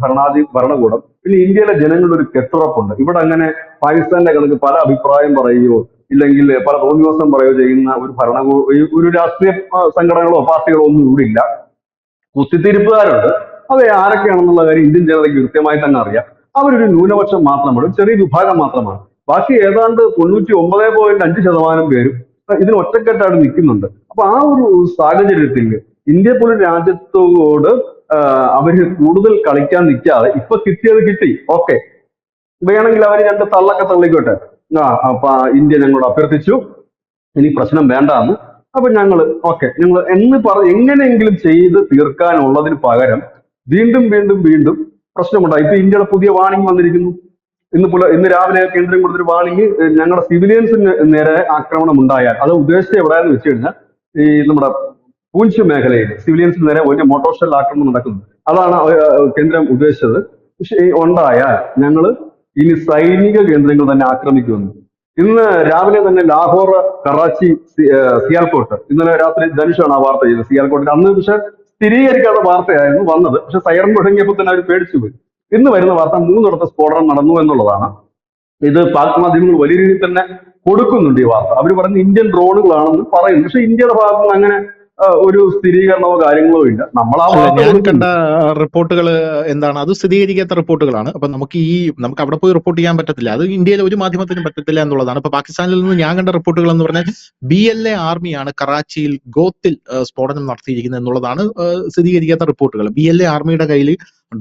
ഭരണകൂടം, പിന്നെ ഇന്ത്യയിലെ ജനങ്ങളുടെ ഒരു കെട്ടുറപ്പുണ്ട്. ഇവിടെ അങ്ങനെ പാകിസ്ഥാന്റെ കണക്ക് പല അഭിപ്രായം പറയുകയോ ഇല്ലെങ്കിൽ പല തോന്നിവാസം പറയുകയോ ചെയ്യുന്ന ഒരു രാഷ്ട്രീയ സംഘടനകളോ പാർട്ടികളോ ഒന്നും ഇവിടെ ഇല്ല. കുത്തിത്തിരിപ്പുകാരുണ്ട്. അത് ആരൊക്കെയാണെന്നുള്ള കാര്യം ഇന്ത്യൻ ജനതയ്ക്ക് കൃത്യമായി തന്നെ അറിയാം. അവരൊരു ന്യൂനപക്ഷം മാത്രമാണ്, ഒരു ചെറിയ വിഭാഗം മാത്രമാണ്. ബാക്കി ഏതാണ്ട് 99.5% പേരും ഇതിന് ഒറ്റക്കെട്ടായിട്ട് നിൽക്കുന്നുണ്ട്. അപ്പൊ ആ ഒരു സാഹചര്യത്തിൽ ഇന്ത്യ പോലൊരു രാജ്യത്തോട് അവര് കൂടുതൽ കളിക്കാൻ നിൽക്കാതെ ഇപ്പൊ കിട്ടിയത് കിട്ടി, ഓക്കെ, വേണമെങ്കിൽ അവർ രണ്ട് തള്ളൊക്കെ തള്ളിക്കോട്ടെ. അപ്പൊ ഇന്ത്യ ഞങ്ങളോട് അഭ്യർത്ഥിച്ചു, ഇനി പ്രശ്നം വേണ്ടാന്ന്. അപ്പൊ ഞങ്ങൾ എങ്ങനെയെങ്കിലും ചെയ്ത് തീർക്കാനുള്ളതിന് പകരം വീണ്ടും വീണ്ടും വീണ്ടും പ്രശ്നമുണ്ടായി. ഇപ്പൊ ഇന്ത്യയുടെ പുതിയ വാണിംഗ് വന്നിരിക്കുന്നു. ഇന്ന് രാവിലെ കേന്ദ്രം കൊടുത്തൊരു വാണിംഗ്, ഞങ്ങളുടെ സിവിലിയൻസിന് നേരെ ആക്രമണം ഉണ്ടായാൽ, അത് ഉദ്ദേശിച്ചത് എവിടെയാന്ന് വെച്ച് കഴിഞ്ഞാൽ ഈ നമ്മുടെ പൂഞ്ച് മേഖലയിൽ സിവിലിയൻസിന് നേരെ വലിയ മോട്ടോർ ഷെൽ ആക്രമണം നടക്കുന്നു. അതാണ് കേന്ദ്രം ഉദ്ദേശിച്ചത്. പക്ഷെ ഉണ്ടായാൽ ഞങ്ങൾ ഇനി സൈനിക കേന്ദ്രങ്ങൾ തന്നെ ആക്രമിക്കുമെന്ന്. ഇന്ന് രാവിലെ തന്നെ ലാഹോർ, കറാച്ചി, സിയാൽകോട്ട്, ഇന്നലെ രാത്രി ധനുഷാണ് ആ വാർത്ത ചെയ്തത്. സിയാൽകോട്ടിൽ അന്ന് പക്ഷെ സ്ഥിരീകരിക്കാത്ത വാർത്തയായിരുന്നു വന്നത്. പക്ഷെ സൈറൺ മുഴങ്ങിയപ്പോൾ തന്നെ അവർ പേടിച്ചു പോയി. ഇന്ന് വരുന്ന വാർത്ത 3 സ്ഫോടനം നടന്നു എന്നുള്ളതാണ്. ഇത് പാക് മാധ്യമങ്ങൾ വലിയ രീതിയിൽ തന്നെ കൊടുക്കുന്നുണ്ട് ഈ വാർത്ത. അവർ പറയുന്നത് ഇന്ത്യൻ ഡ്രോണുകളാണെന്ന് പറയുന്നു. പക്ഷെ ഇന്ത്യയുടെ ഭാഗത്തുനിന്ന് അങ്ങനെ ഒരു സ്ഥിരീകരണമോ കാര്യങ്ങളോ ഇല്ല. നമ്മൾ ആ വാർത്ത ഞാൻ കണ്ട റിപ്പോർട്ടുകൾ എന്താണ്, അത് സ്ഥിരീകരിക്കാത്ത റിപ്പോർട്ടുകളാണ്. അപ്പൊ നമുക്ക് അവിടെ പോയി റിപ്പോർട്ട് ചെയ്യാൻ പറ്റത്തില്ല. അത് ഇന്ത്യയിലെ ഒരു മാധ്യമത്തിനും പറ്റത്തില്ല എന്നുള്ളതാണ്. ഇപ്പൊ പാകിസ്ഥാനിൽ നിന്ന് ഞാൻ കണ്ട റിപ്പോർട്ടുകൾ എന്ന് പറഞ്ഞാൽ BLA ആർമിയാണ് കറാച്ചിയിൽ ഗോത്തിൽ സ്ഫോടനം നടത്തിയിരിക്കുന്നത് എന്നുള്ളതാണ് സ്ഥിരീകരിക്കാത്ത റിപ്പോർട്ടുകൾ. BLA ആർമിയുടെ കയ്യിൽ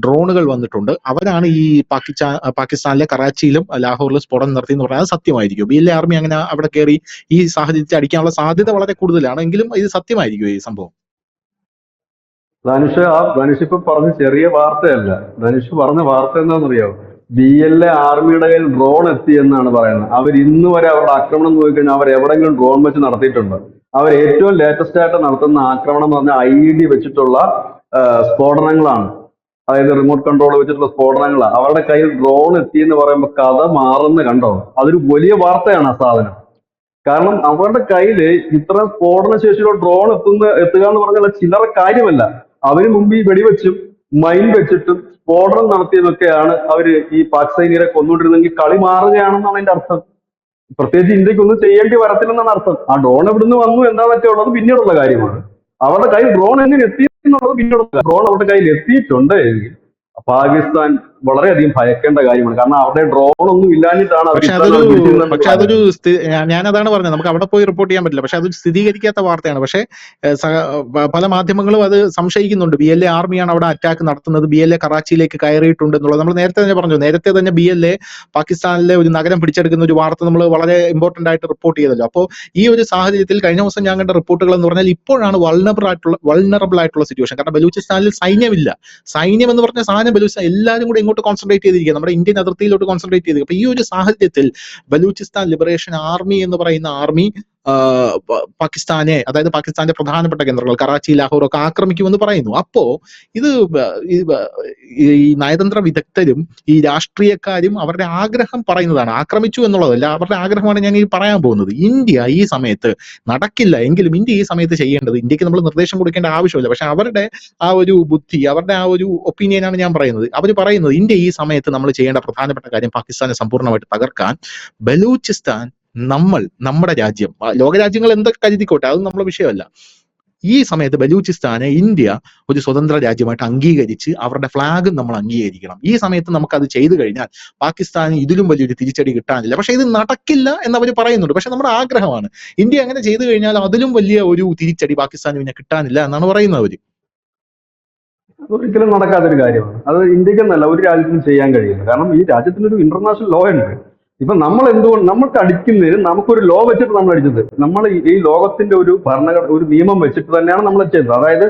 ഡ്രോണുകൾ വന്നിട്ടുണ്ട്. അവരാണ് ഈ പാകിസ്ഥാനിലെ കറാച്ചിയിലും ലാഹോറിലും സ്ഫോടനം നടത്തി എന്ന് പറഞ്ഞാൽ സത്യമായിരിക്കും? BLA ആർമി അങ്ങനെ അവിടെ കയറി ഈ സാഹചര്യത്തിൽ അടിക്കാനുള്ള സാധ്യത വളരെ കൂടുതലാണ്. എങ്കിലും ഇത് സത്യമായിരിക്കും ഈ സംഭവം? ധനുഷ് ഇപ്പൊ പറഞ്ഞ ചെറിയ വാർത്തയല്ല. ധനുഷ് പറഞ്ഞ വാർത്ത എന്താണെന്നറിയോ? BLA ആർമിയുടെ കയ്യിൽ ഡ്രോൺ എത്തി എന്നാണ് പറയുന്നത്. അവർ ഇന്ന് വരെ അവരുടെ ആക്രമണം നോക്കിക്കഴിഞ്ഞാൽ അവർ എവിടെങ്കിലും ഡ്രോൺ വെച്ച് നടത്തിയിട്ടുണ്ട്. അവർ ഏറ്റവും ലേറ്റസ്റ്റ് ആയിട്ട് നടത്തുന്ന ആക്രമണം എന്ന് പറഞ്ഞാൽ IED വെച്ചിട്ടുള്ള സ്ഫോടനങ്ങളാണ്. അതായത് റിമോട്ട് കൺട്രോൾ വെച്ചിട്ടുള്ള സ്ഫോടനങ്ങളാണ്. അവരുടെ കയ്യിൽ ഡ്രോൺ എത്തി എന്ന് പറയുമ്പോൾ കഥ മാറുന്ന കണ്ടോ? അതൊരു വലിയ വാർത്തയാണ് ആ സാധനം. കാരണം അവരുടെ കയ്യില് ഇത്ര സ്ഫോടന ശേഷിയുള്ള ഡ്രോൺ എത്തുക എന്ന് പറഞ്ഞാൽ ചില്ലറ കാര്യമല്ല. അവര് മുമ്പ് ഈ വെടിവെച്ചും മൈൻ വെച്ചിട്ടും സ്ഫോടനം നടത്തിയതൊക്കെയാണ് അവര് ഈ പാക് സൈനികരെ കൊന്നുകൊണ്ടിരുന്നെങ്കിൽ കളി മാറുകയാണെന്നാണ് അതിന്റെ അർത്ഥം. പ്രത്യേകിച്ച് ഇന്ത്യക്ക് ഒന്നും ചെയ്യേണ്ടി വരത്തില്ലെന്നാണ് അർത്ഥം. ആ ഡ്രോൺ എവിടുന്ന് വന്നു എന്താണെന്നൊക്കെ ഉള്ളത് പിന്നീടുള്ള കാര്യമാണ്. അവരുടെ കയ്യിൽ ഡ്രോൺ എങ്ങനെ എത്തി എന്നുള്ളത് പിന്നീടുള്ള ഡ്രോൺ അവരുടെ കയ്യിൽ എത്തിയിട്ടുണ്ട് എങ്കിൽ പാകിസ്ഥാൻ വളരെയധികം ഭയക്കേണ്ട കാര്യമാണ്. കാരണം അവരുടെ ഡ്രോൺ ഒന്നും ഇല്ലാഞ്ഞിട്ടാണ് അവർ പക്ഷെ ഇത്ര അതൊരു നാൾ പക്ഷെ പിടിച്ചിരുന്നത്. അതൊരു ഞാനതാണ് പറഞ്ഞത്, നമുക്ക് അവിടെ പോയി റിപ്പോർട്ട് ചെയ്യാൻ പറ്റില്ല. പക്ഷെ അതൊരു സ്ഥിരീകരിക്കാത്ത വാർത്തയാണ്. പക്ഷെ പല മാധ്യമങ്ങളും അത് സംശയിക്കുന്നുണ്ട്. BLA ആർമിയാണ് അവിടെ അറ്റാക്ക് നടത്തുന്നത്, BLA കറാച്ചിയിലേക്ക് കയറിയിട്ടുണ്ട് എന്നുള്ളത് നമ്മൾ നേരത്തെ തന്നെ പറഞ്ഞു. നേരത്തെ തന്നെ BLA പാകിസ്ഥാനിലെ ഒരു നഗരം പിടിച്ചെടുക്കുന്ന ഒരു വാർത്ത നമ്മൾ വളരെ ഇമ്പോർട്ടന്റ് ആയിട്ട് റിപ്പോർട്ട് ചെയ്തല്ലോ. അപ്പോൾ ഈ ഒരു സാഹചര്യത്തിൽ കഴിഞ്ഞ ദിവസം ഞാൻ കണ്ട റിപ്പോർട്ടുകൾ എന്ന് പറഞ്ഞാൽ ഇപ്പോഴാണ് വൾണറബിൾ ആയിട്ടുള്ള സിറ്റുവേഷൻ. കാരണം ബലൂചിസ്ഥാനിൽ സൈന്യമില്ല. സൈന്യം എന്ന് പറഞ്ഞ സാധനം ബലൂചിസ്ഥാൻ എല്ലാവരും കൂടെ ഇങ്ങോട്ട് കോൺസെൻട്രേറ്റ് ചെയ്തിരിക്കുക, നമ്മുടെ ഇന്ത്യൻ അതിർത്തിയിലോട്ട് കോൺസെൻട്രേറ്റ് ചെയ്തിരിക്കുക. അപ്പൊ ഈ ഒരു സാഹചര്യത്തിൽ ബലൂചിസ്ഥാൻ ലിബറേഷൻ ആർമി എന്ന് പറയുന്ന ആർമി പാകിസ്ഥാനെ, അതായത് പാകിസ്ഥാന്റെ പ്രധാനപ്പെട്ട കേന്ദ്രങ്ങൾ കറാച്ചി, ലാഹോർ ഒക്കെ ആക്രമിക്കുമെന്ന് പറയുന്നു. അപ്പോ ഇത് ഈ നയതന്ത്ര വിദഗ്ധരും ഈ രാഷ്ട്രീയക്കാരും അവരുടെ ആഗ്രഹം പറയുന്നതാണ്, ആക്രമിച്ചു എന്നുള്ളതല്ല, അവരുടെ ആഗ്രഹമാണ് ഞാൻ ഈ പറയാൻ പോകുന്നത്. ഇന്ത്യ ഈ സമയത്ത് നടക്കില്ല എങ്കിലും ഇന്ത്യ ഈ സമയത്ത് ചെയ്യേണ്ടത്, ഇന്ത്യക്ക് നമ്മൾ നിർദ്ദേശം കൊടുക്കേണ്ട ആവശ്യമില്ല, പക്ഷെ അവരുടെ ആ ഒരു ബുദ്ധി, അവരുടെ ആ ഒരു ഒപ്പീനിയനാണ് ഞാൻ പറയുന്നത്. അവർ പറയുന്നത് ഇന്ത്യ ഈ സമയത്ത് നമ്മൾ ചെയ്യേണ്ട പ്രധാനപ്പെട്ട കാര്യം പാകിസ്ഥാനെ സമ്പൂർണ്ണമായിട്ട് തകർക്കാൻ ബലൂചിസ്ഥാൻ നമ്മുടെ രാജ്യം, ലോകരാജ്യങ്ങൾ എന്തൊക്കെ കരുതിക്കോട്ടെ, അതൊന്നും നമ്മളെ വിഷയമല്ല. ഈ സമയത്ത് ബലൂചിസ്ഥാനെ ഇന്ത്യ ഒരു സ്വതന്ത്ര രാജ്യമായിട്ട് അംഗീകരിച്ച് അവരുടെ ഫ്ലാഗും നമ്മൾ അംഗീകരിക്കണം. ഈ സമയത്ത് നമുക്കത് ചെയ്തു കഴിഞ്ഞാൽ പാകിസ്ഥാന് ഇതിലും വലിയൊരു തിരിച്ചടി കിട്ടാനില്ല. പക്ഷെ ഇത് നടക്കില്ല എന്നവർ പറയുന്നുണ്ട്. പക്ഷെ നമ്മുടെ ആഗ്രഹമാണ്, ഇന്ത്യ അങ്ങനെ ചെയ്തു കഴിഞ്ഞാൽ അതിലും വലിയ ഒരു തിരിച്ചടി പാകിസ്ഥാന് പിന്നെ കിട്ടാനില്ല എന്നാണ് പറയുന്നത് അവര്. ഒരിക്കലും നടക്കാത്തൊരു കാര്യമാണ്. അത് ഇന്ത്യക്കെന്നല്ല ഒരു രാജ്യത്തിനും ചെയ്യാൻ കഴിയില്ല. കാരണം ഈ രാജ്യത്തിനൊരു ഇന്റർനാഷണൽ ലോ ഉണ്ട്. ഇപ്പൊ നമ്മൾ എന്തുകൊണ്ട് നമുക്ക് അടിക്കുന്നതിന് നമുക്കൊരു ലോ വെച്ചിട്ട് നമ്മൾ അടിച്ചത്, നമ്മൾ ഈ ലോകത്തിന്റെ ഒരു ഒരു നിയമം വെച്ചിട്ട് തന്നെയാണ് നമ്മൾ ചെയ്തത്. അതായത്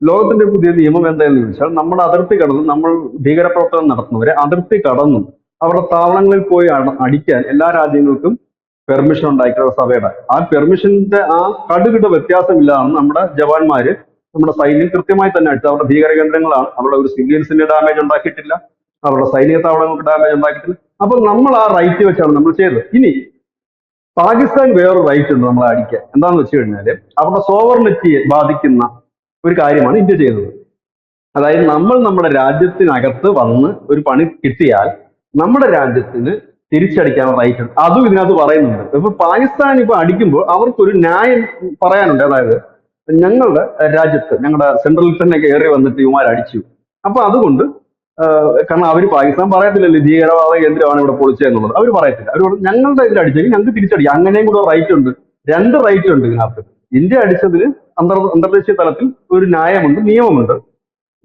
ലോകത്തിന്റെ പുതിയ നിയമം എന്താണെന്ന് ചോദിച്ചാൽ, നമ്മുടെ അതിർത്തി കടന്ന് നമ്മൾ ഭീകരപ്രവർത്തനം നടത്തുന്നവരെ അതിർത്തി കടന്നും അവരുടെ താവളങ്ങളിൽ പോയി അടിക്കാൻ എല്ലാ രാജ്യങ്ങൾക്കും പെർമിഷൻ ഉണ്ടായിട്ടുള്ള സഭയുടെ ആ പെർമിഷന്റെ ആ കടുകിട വ്യത്യാസമില്ലാതാണ് നമ്മുടെ ജവാന്മാര്, നമ്മുടെ സൈന്യം കൃത്യമായി തന്നെ അടിച്ചത്. അവരുടെ ഭീകര കേന്ദ്രങ്ങളാണ്, അവരുടെ ഒരു സിവിലിയൻസിന്റെ ഡാമേജ് ഉണ്ടാക്കിയിട്ടില്ല, അവരുടെ സൈനിക താവളങ്ങൾക്ക് ഡാമേജ് ഉണ്ടാക്കിയിട്ടില്ല. അപ്പൊ നമ്മൾ ആ റൈറ്റ് വെച്ചാണ് നമ്മൾ ചെയ്തത്. ഇനി പാകിസ്ഥാൻ വേറൊരു റൈറ്റ് ഉണ്ട് നമ്മളെ അടിക്കാൻ. എന്താണെന്ന് വെച്ച് കഴിഞ്ഞാല് അവരുടെ സോവർണിറ്റിയെ ബാധിക്കുന്ന ഒരു കാര്യമാണ് ഇന്ത്യ ചെയ്തത്. അതായത് നമ്മൾ നമ്മുടെ രാജ്യത്തിനകത്ത് വന്ന് ഒരു പണി കിട്ടിയാൽ നമ്മുടെ രാജ്യത്തിന് തിരിച്ചടിക്കാനുള്ള റൈറ്റ് ഉണ്ട്. അതും ഇതിനകത്ത് പറയുന്നുണ്ട്. ഇപ്പൊ പാകിസ്ഥാൻ ഇപ്പൊ അടിക്കുമ്പോൾ അവർക്കൊരു ന്യായം പറയാനുണ്ട്. അതായത് ഞങ്ങളുടെ രാജ്യത്ത്, ഞങ്ങളുടെ സെൻട്രലിൽ തന്നെ കയറി വന്നിട്ട് ഇവന്മാർ അടിച്ചു, അപ്പൊ അതുകൊണ്ട് കാരണം അവർ പാകിസ്ഥാൻ പറയത്തില്ലല്ലോ ഭീകരവാദ കേന്ദ്രമാണ് ഇവിടെ പൊളിച്ചതെന്നുള്ളത്, അവർ പറയത്തില്ല. അവർ ഞങ്ങളുടെ ഇതിൽ അടിച്ചെങ്കിൽ ഞങ്ങൾക്ക് തിരിച്ചടിക്കാം, അങ്ങനെയും കൂടെ റൈറ്റ് ഉണ്ട്. രണ്ട് റൈറ്റ് ഉണ്ട് ഇതിനകത്ത്. ഇന്ത്യ അടിച്ചതിന് അന്തർദേശീയ തലത്തിൽ ഒരു ന്യായമുണ്ട്, നിയമമുണ്ട്.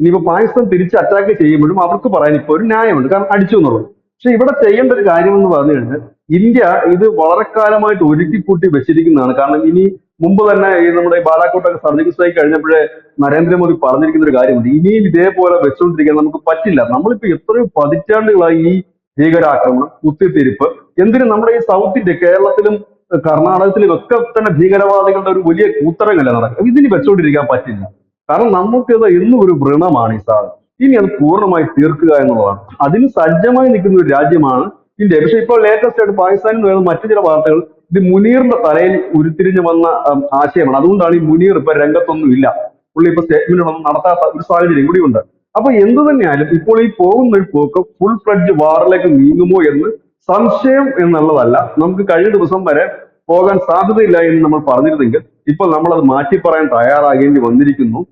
ഇനിയിപ്പോ പാകിസ്ഥാൻ തിരിച്ച് അറ്റാക്ക് ചെയ്യുമ്പോഴും അവർക്ക് പറയാൻ ഇപ്പൊ ഒരു ന്യായമുണ്ട്, കാരണം അടിച്ചു എന്നുള്ളത്. പക്ഷെ ഇവിടെ ചെയ്യേണ്ട ഒരു കാര്യം എന്ന് പറഞ്ഞു കഴിഞ്ഞാൽ, ഇന്ത്യ ഇത് വളരെ കാലമായിട്ട് ഒരുക്കിക്കൂട്ടി വെച്ചിരിക്കുന്നതാണ്. കാരണം ഇനി മുമ്പ് തന്നെ ഈ നമ്മുടെ ബാലാക്കോട്ടൊക്കെ സർജിക്കൽ സ്ട്രൈക്ക് കഴിഞ്ഞപ്പോഴേ നരേന്ദ്രമോദി പറഞ്ഞിരിക്കുന്ന ഒരു കാര്യമുണ്ട്, ഇനിയും ഇതേപോലെ വെച്ചുകൊണ്ടിരിക്കാൻ നമുക്ക് പറ്റില്ല. നമ്മളിപ്പോ എത്രയോ പതിറ്റാണ്ടുകളായി ഈ ഭീകരാക്രമണം, കുത്തിത്തിരിപ്പ്, എന്തിനും നമ്മുടെ ഈ സൗത്ത് ഇന്ത്യ, കേരളത്തിലും കർണാടകത്തിലും ഒക്കെ തന്നെ ഭീകരവാദികളുടെ ഒരു വലിയ കൂത്തരങ്ങല്ല നടക്കുക. ഇതിന് വെച്ചുകൊണ്ടിരിക്കാൻ പറ്റില്ല. കാരണം നമുക്കിത് എന്നും ഒരു വ്രണമാണ് ഈ സാധനം. ഇനി അത് പൂർണ്ണമായി തീർക്കുക എന്നുള്ളതാണ്. അതിന് സജ്ജമായി നിൽക്കുന്ന ഒരു രാജ്യമാണ് ഇന്ത്യ. പക്ഷെ ഇപ്പോൾ ലേറ്റസ്റ്റ് ആയിട്ട് പാകിസ്ഥാനിൽ നിന്ന് വരുന്ന മറ്റു ചില വാർത്തകൾ ഇത് മുനീറിന്റെ തലയിൽ ഉരുത്തിരിഞ്ഞു വന്ന ആശയമാണ്. അതുകൊണ്ടാണ് ഈ മുനീർ ഇപ്പൊ രംഗത്തൊന്നും ഇല്ല, പുള്ളി ഇപ്പൊ സ്റ്റേറ്റ്മെന്റ് ഒന്നും നടത്താത്ത ഒരു സാഹചര്യം കൂടിയുണ്ട്. അപ്പൊ എന്തു തന്നെയായാലും ഇപ്പോൾ ഈ പോകുന്ന ഒരു പോക്ക് ഫുൾ ഫ്ലഡ്ജ് വാറിലേക്ക് നീങ്ങുമോ എന്ന് സംശയം എന്നുള്ളതല്ല, നമുക്ക് കഴിഞ്ഞ ദിവസം വരെ പോകാൻ സാധ്യതയില്ല എന്ന് നമ്മൾ പറഞ്ഞിരുന്നെങ്കിൽ ഇപ്പോൾ നമ്മളത് മാറ്റി പറയാൻ തയ്യാറാകേണ്ടി വന്നിരിക്കുന്നു.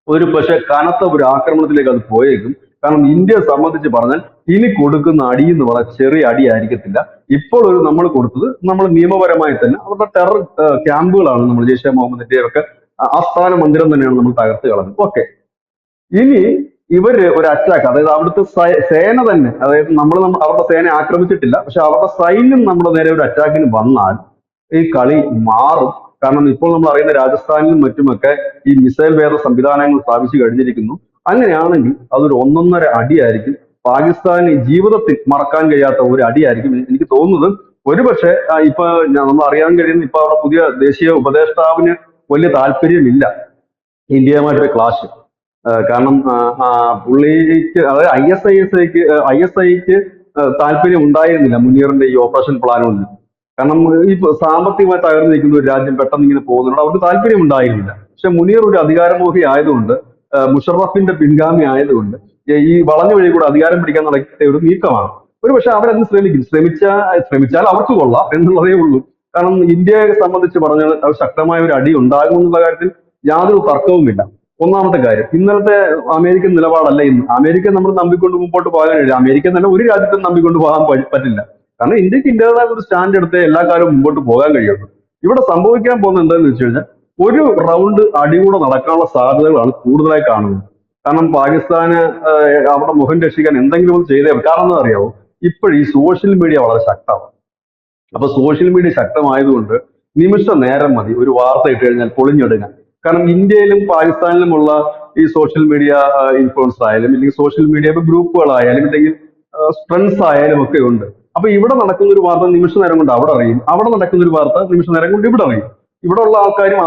ഒരു പക്ഷെ കനത്ത ഒരു ആക്രമണത്തിലേക്ക് അത് പോയേക്കും. കാരണം ഇന്ത്യയെ സംബന്ധിച്ച് പറഞ്ഞാൽ ഇനി കൊടുക്കുന്ന അടി എന്ന് പറഞ്ഞാൽ ചെറിയ അടി ആയിരിക്കത്തില്ല. ഇപ്പോൾ നമ്മൾ കൊടുത്തത് നമ്മൾ നിയമപരമായി തന്നെ അവരുടെ ടെറർ ക്യാമ്പുകളാണ്, നമ്മൾ ജയ്ഷെ മുഹമ്മദിന്റെ ഒക്കെ ആസ്ഥാന മന്ദിരം തന്നെയാണ് നമ്മൾ തകർത്ത് കളഞ്ഞത്. ഓക്കെ, ഇനി ഇവര് ഒരു അറ്റാക്ക്, അതായത് അവിടുത്തെ സേന തന്നെ, അതായത് നമ്മൾ അവരുടെ സേന ആക്രമിച്ചിട്ടില്ല, പക്ഷെ അവരുടെ സൈന്യം നമ്മുടെ നേരെ ഒരു അറ്റാക്കിന് വന്നാൽ ഈ കളി മാറും. കാരണം ഇപ്പോൾ നമ്മൾ അറിയുന്ന രാജസ്ഥാനിലും മറ്റുമൊക്കെ ഈ മിസൈൽ വേദ സംവിധാനങ്ങൾ സ്ഥാപിച്ചു കഴിഞ്ഞിരിക്കുന്നു. അങ്ങനെയാണെങ്കിൽ അതൊരു ഒന്നൊന്നര അടിയായിരിക്കും. പാകിസ്ഥാന് ജീവിതത്തിൽ മറക്കാൻ കഴിയാത്ത ഒരു അടിയായിരിക്കും. എനിക്ക് തോന്നുന്നത് ഒരുപക്ഷെ ഇപ്പൊ നമ്മൾ അറിയാൻ കഴിയുന്ന ഇപ്പൊ അവിടെ പുതിയ ദേശീയ ഉപദേഷ്ടാവിന് വലിയ താല്പര്യമില്ല ഇന്ത്യയുമായിട്ടൊരു ക്ലാഷ്. കാരണം പുള്ളിക്ക് അതായത് ഐഎസ് ഐക്ക് താല്പര്യം ഉണ്ടായിരുന്നില്ല മുനീറിന്റെ ഈ ഓപ്പറേഷൻ പ്ലാനൊന്നും. കാരണം ഈ സാമ്പത്തികമായി തകർന്നു നിൽക്കുന്ന ഒരു രാജ്യം പെട്ടെന്ന് ഇങ്ങനെ പോകുന്നുണ്ട്, അവർക്ക് താല്പര്യം ഉണ്ടായിരുന്നില്ല. പക്ഷെ മുനീർ ഒരു അധികാരമോഹി ആയതുകൊണ്ട്, മുഷറഫിന്റെ പിൻഗാമി ആയതുകൊണ്ട് ഈ വളഞ്ഞ വഴി കൂടെ അധികാരം പിടിക്കാൻ നടത്തിയ ഒരു നീക്കമാണ്. ഒരു പക്ഷെ അവരന്ന് ശ്രമിച്ചാൽ അവർക്ക് കൊള്ളാം എന്നുള്ളതേ ഉള്ളൂ. കാരണം ഇന്ത്യയെ സംബന്ധിച്ച് പറഞ്ഞാൽ അത് ശക്തമായ ഒരു അടി ഉണ്ടാകുമെന്നുള്ള കാര്യത്തിൽ യാതൊരു തർക്കവുമില്ല. ഒന്നാമത്തെ കാര്യം, ഇന്നലത്തെ അമേരിക്കൻ നിലപാടല്ല ഇന്ന്. അമേരിക്ക നമ്മൾ നമ്പിക്കൊണ്ട് മുമ്പോട്ട് പോകാൻ കഴിയില്ല. അമേരിക്ക തന്നെ ഒരു രാജ്യത്തും നമ്പിക്കൊണ്ട് പോകാൻ പറ്റില്ല. കാരണം ഇന്ത്യക്ക് ഇന്ത്യയുടേതായ ഒരു സ്റ്റാൻഡ് എടുത്ത് എല്ലാ കാലവും മുമ്പോട്ട് പോകാൻ കഴിയുള്ളൂ. ഇവിടെ സംഭവിക്കാൻ പോകുന്നത് എന്താണെന്ന് വെച്ച് കഴിഞ്ഞാൽ ഒരു റൗണ്ട് അടി കൂടെ നടക്കാനുള്ള സാധ്യതകളാണ് കൂടുതലായി കാണുന്നത്. കാരണം പാകിസ്ഥാന് അവിടെ മുഖം രക്ഷിക്കാൻ എന്തെങ്കിലും ഒന്ന് ചെയ്തേ. കാരണം എന്താ അറിയാവോ, ഇപ്പോഴും ഈ സോഷ്യൽ മീഡിയ വളരെ ശക്തമാണ്. അപ്പൊ സോഷ്യൽ മീഡിയ ശക്തമായതുകൊണ്ട് നിമിഷ നേരം മതി ഒരു വാർത്ത ഇട്ട് കഴിഞ്ഞാൽ പൊളിഞ്ഞെടുക്കാൻ. കാരണം ഇന്ത്യയിലും പാകിസ്ഥാനിലുമുള്ള ഈ സോഷ്യൽ മീഡിയ ഇൻഫ്ലുവൻസർ ആയാലും, ഇല്ലെങ്കിൽ സോഷ്യൽ മീഡിയ ഗ്രൂപ്പുകളായാലും, ഇല്ലെങ്കിൽ ഫ്രണ്ട്സ് ആയാലും ഒക്കെ ഉണ്ട്. അപ്പൊ ഇവിടെ നടക്കുന്ന ഒരു വാർത്ത നിമിഷ നേരം കൊണ്ട് അവിടെ അറിയും, അവിടെ നടക്കുന്ന ഒരു വാർത്ത നിമിഷ നേരം കൊണ്ട് ഇവിടെ അറിയും. ഇവിടെ ഉള്ള ആൾക്കാരും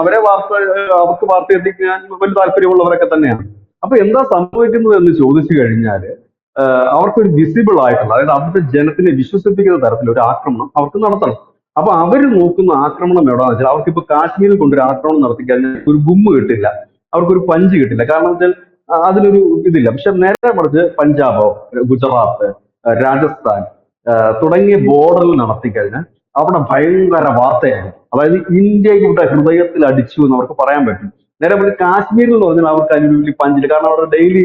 അവർക്ക് വാർത്ത എത്തിക്കാൻ വലിയ താല്പര്യമുള്ളവരൊക്കെ തന്നെയാണ്. അപ്പൊ എന്താ സംഭവിക്കുന്നത് എന്ന് ചോദിച്ചു കഴിഞ്ഞാൽ അവർക്കൊരു വിസിബിൾ ആയിട്ടുള്ള, അതായത് അവിടുത്തെ ജനത്തിനെ വിശ്വസിപ്പിക്കുന്ന തരത്തിൽ ഒരു ആക്രമണം അവർക്ക് നടത്തണം. അപ്പൊ അവർ നോക്കുന്ന ആക്രമണം എവിടെയാണെന്ന് വെച്ചാൽ, അവർക്കിപ്പോ കാശ്മീരിൽ കൊണ്ടൊരു ആക്രമണം നടത്തി കഴിഞ്ഞാൽ ഒരു ഗുമ്മ് കിട്ടില്ല, അവർക്കൊരു പഞ്ച് കിട്ടില്ല. കാരണം വെച്ചാൽ അതിനൊരു ഇതില്ല. പക്ഷെ നേരെ മറിച്ച് പഞ്ചാബോ, ഗുജറാത്ത്, രാജസ്ഥാൻ തുടങ്ങിയ ബോർഡറിൽ നടത്തി കഴിഞ്ഞാൽ അവിടെ ഭയങ്കര വാർത്തയായിരുന്നു. അതായത് ഇന്ത്യയുടെ ഹൃദയത്തിൽ അടിച്ചു എന്ന് അവർക്ക് പറയാൻ പറ്റും. നേരെ മറിച്ച് കാശ്മീരിൽ എന്ന് പറഞ്ഞാൽ അവർക്ക് അതിനൊരു വലിയ പഞ്ചില്ല. കാരണം അവിടെ ഡെയിലി